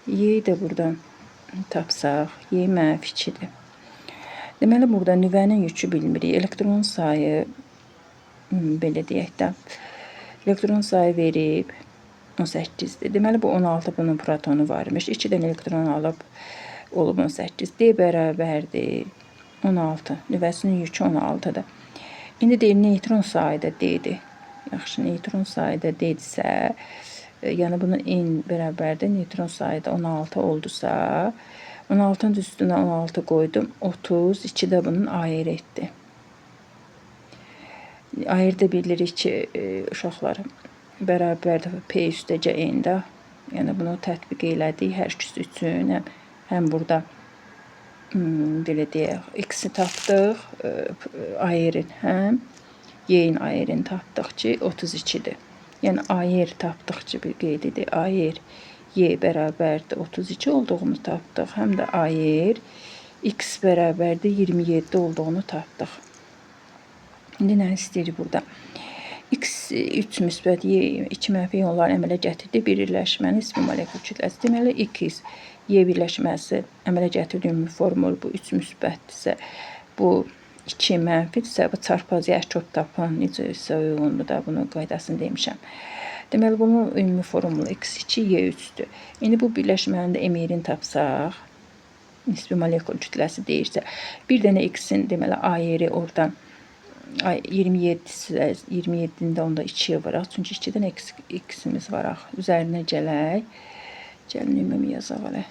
Y-yi də buradan tapsaq, Y -2-dir. Deməli, burada nüvənin yükü bilmirik. Elektron sayı, belə deyək də, elektron sayı verib 18-dir. Deməli, bu 16 bunun protonu varmış. 2 dənə elektron alıb, olub 18. D bərabərdir 16. Nüvəsinin yükü 16-dır. İndi deyir, neytron sayı da D-dir. Yaxşı, neytron sayı da D-dirsə, yəni bunun n bərabərdir. Neytron sayı da 16 oldusa, 16-nın üstünə 16 qoydum. 32 də bunun ayır etdi. ayırda bilirik ki, uşaqlar bərabər P üstəcə N-də. Yəni bunu tətbiq elədik hər ikisi üçün. Həm burada belə deyək, x-i tapdıq, ayırın, həm y-in ayırını tapdıq ki, 32-dir. Yəni ayır tapdıq ki, bir qeyd edək, ayır y bərabərdir 32 olduğunu tapdıq. Həm də ayır x bərabərdir 27 olduğunu tapdıq. İndi nə istəyirik burada? X 3 müsbət y 2 mənfi ionların əmələ gətirdiyi bir birləşmənin ismi molekul kütləsi. Deməli, 2x y birləşməsi əmələ gətirdiyi ümumi formul bu 3 müsbətdirsə, bu 2 mənfidirsə, bu çarpaz ya kök tapan necəsə uyğundur da, bunun qaydasını demişəm. Deməli, bunun ümumi formulu x2 y3-dür. İndi bu birləşmənin də emirini tapsaq, nisbi molekul kütləsi deyirsə, bir dənə x-in deməli ayeri oradan 27-də onda 2-yə vuraq. Çünki 2-dən x-imiz var. Üzərinə gələk. Gəlin ümumi yazaq elə.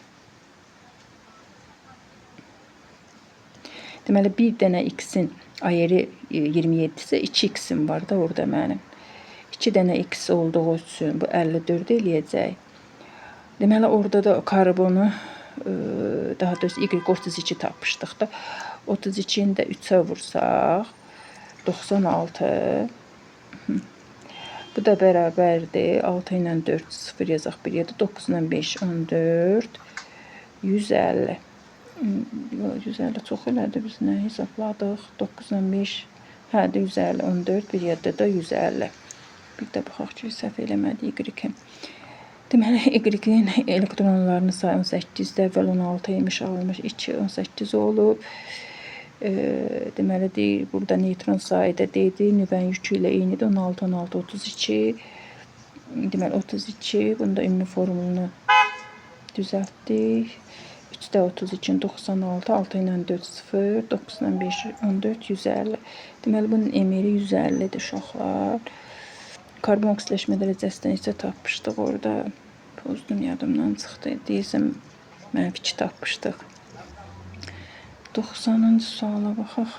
Deməli, bir dənə x-in ayeri 27-sə 2x-im var da orada mənim. 2 dənə x olduğu üçün bu 54 eləyəcək. Deməli, orada da karbonu, daha doğrusu y32 tapmışdıq da. 32-ni də 3-ə vursaq, 96. Bu da bərabərdir. 6 ilə 4, 0 yazaq, 1 7, 9 ilə 5, 14, 150. 150 çox elədi, biz nə hesabladıq? 9 ilə 5, hədə 150, 14, 1 7 də 150. Bir də baxaq ki, səhv eləmədi y-in. Deməli, y-in elektronlarının sayı 18-də, əvvəl 16 imiş, almış 2, 18 olub. Deməli, deyir, burada neytron sayı da deyir, nüvənin yükü ilə eynidir, 16, 16, 32. Deməli, 32, bunda ümumi formulunu düzəltdik. 3-də 32, 96, 6 ilə 4, 0, 9 ilə 5, 14, 150. Deməli, bunun emiri 150-dir, uşaqlar. Karbon oksidaşmə dərəcəsindən isə tapmışdıq orada. Pozdum, yadımdan çıxdı. Deyəsəm, mənfi 2 tapmışdıq. 90-cı suala baxaq.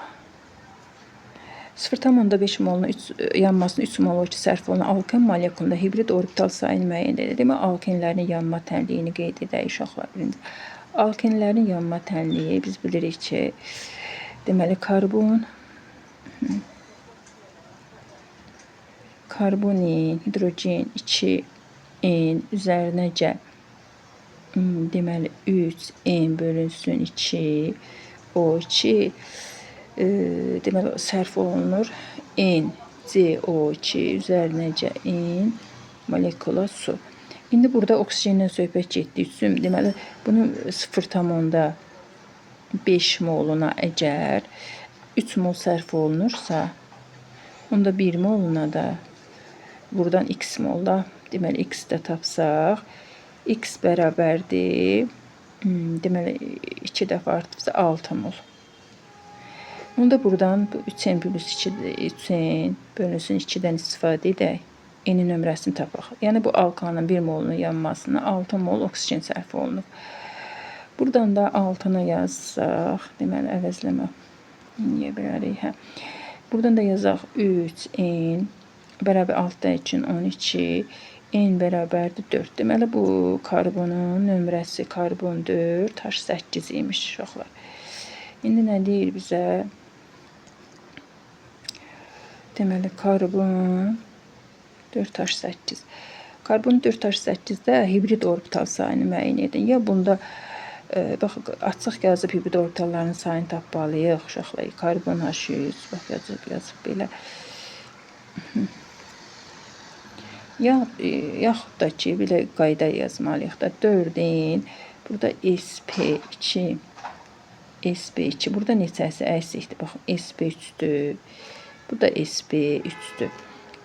0,5 moluna yanmasının 3 mol ki, sərf olunan alken molekulunda hibrid orbital sayını müəyyən edir. Demək, alkenlərin yanma tənliyini qeyd edək, uşaqlar. Alkenlərin yanma tənliyi biz bilirik ki, deməli, karbonin, hidrogen 2, N üzərinə gəl. Deməli, 3, N bölünsün 2, O2, deməli, sərf olunur. N, CO2 üzərinə gəl, N molekula su. İndi burada oksigenden söhbət getdiyi üçün, deməli, bunun 0,5 moluna əgər 3 mol sərf olunursa, onda 1 moluna da buradan x molda, deməli, x də tapsaq, x bərabərdir, deməli, 2 dəfə artıbsa 6 mol. Onda buradan 3n plus 3n bölünsün 2-dən istifadə edək. N nömrəsini tapaq. Yəni, bu alkanın 1 molunun yanmasına 6 mol oksigen sərf olunub. Buradan da altına yazsaq, deməli, əvəzləmə niyə bilərik, hə. Buradan da yazaq 3, N bərabər 6 üçün 12, N bərabərdir 4. Deməli, bu karbonun nömrəsi karbon 4, H8 imiş, uşaqlar. İndi nə deyir bizə? Deməli, karbon 4H8. Karbon 4H8-də hibrid orbital sayını müəyyən edin. Ya bunda, bax, açıq yazıb hibrid orbitalların sayını tapmalıyıq, uşaqlar. Karbon H100, bax, yazıb belə. Yaxud da ki, belə qayda yazmalıyıq da, 4-in, burada sp2, sp2, burada neçəsi əksikdir, baxın, sp3-dür, bu da sp3-dür.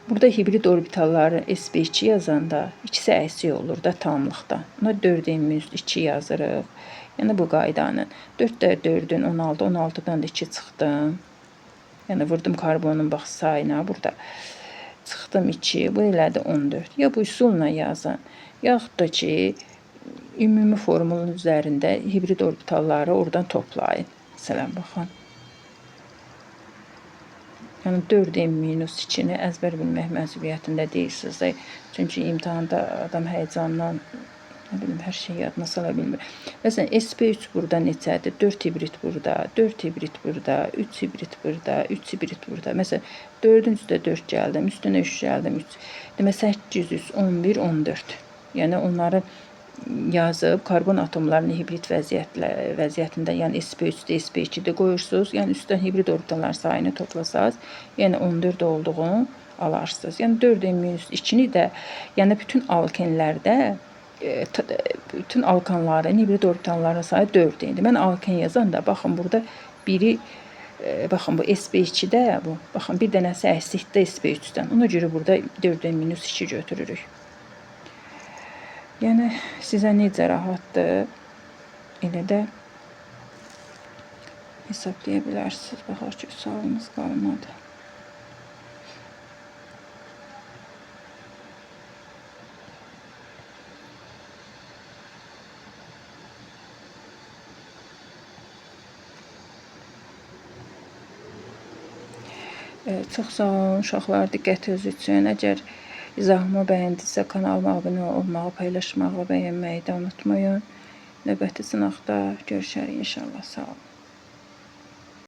Burada hibrid orbitalları sp2 yazanda ikisi əksik olur da tamlıqda. Buna 4n-2 yazırıq. Yəni, bu qaydanın 4-də 4-ün 16, 16-dan da 2 çıxdım. Yəni, vurdum karbonun bax sayına burada. Çıxdım 2, bu elədi 14. Ya bu üsulla yazın, yaxud da ki, ümumi formulun üzərində hibrid orbitalları oradan toplayın. Məsələn, baxın. Yəni 4n-2-ni əzbər bilmək məcburiyyətində deyilsiniz. Çünki imtahanda adam həyəcandan nə bilim hər şey yadına sala bilmir. Məsələn, SP3 burada neçədir? 4 hibrid burada, 4 hibrid burada, 3 hibrid burada, 3 hibrid burada. Məsələn, 4-ün üstə 4 gəldim, üstünə 3 gəldim, 3. Demək 800, 11, 14. Yəni onları yazıb karbon atomlarını hibrid vəziyyətində, yəni SP3-də, SP2-də qoyursunuz. Yəni üstdən hibrid orbitallar sayını toplasaz, yəni 14 olduğunu alarsınız. Yəni 4n-2-ni də, yəni bütün alkenlərdə bütün alkanların hibrid orbitalların sayı 4 idi. Mən alken yazanda baxın burada biri baxın bu sp2-də bu baxın bir dənəsi əksikdə sp3-dən. Ona görə burada 4n-2 götürürük. Yəni sizə necə rahatdır, elə də hesablaya bilərsiniz. Baxar ki, sualımız qalmadı. Çox sağ olun uşaqlar, diqqətiniz üçün. Əgər izahımı bəyəndinizsə kanalıma abunə olmağı, paylaşmağı, bəyənməyi də unutmayın. Növbəti sınaqda görüşərik inşallah. Sağ olun.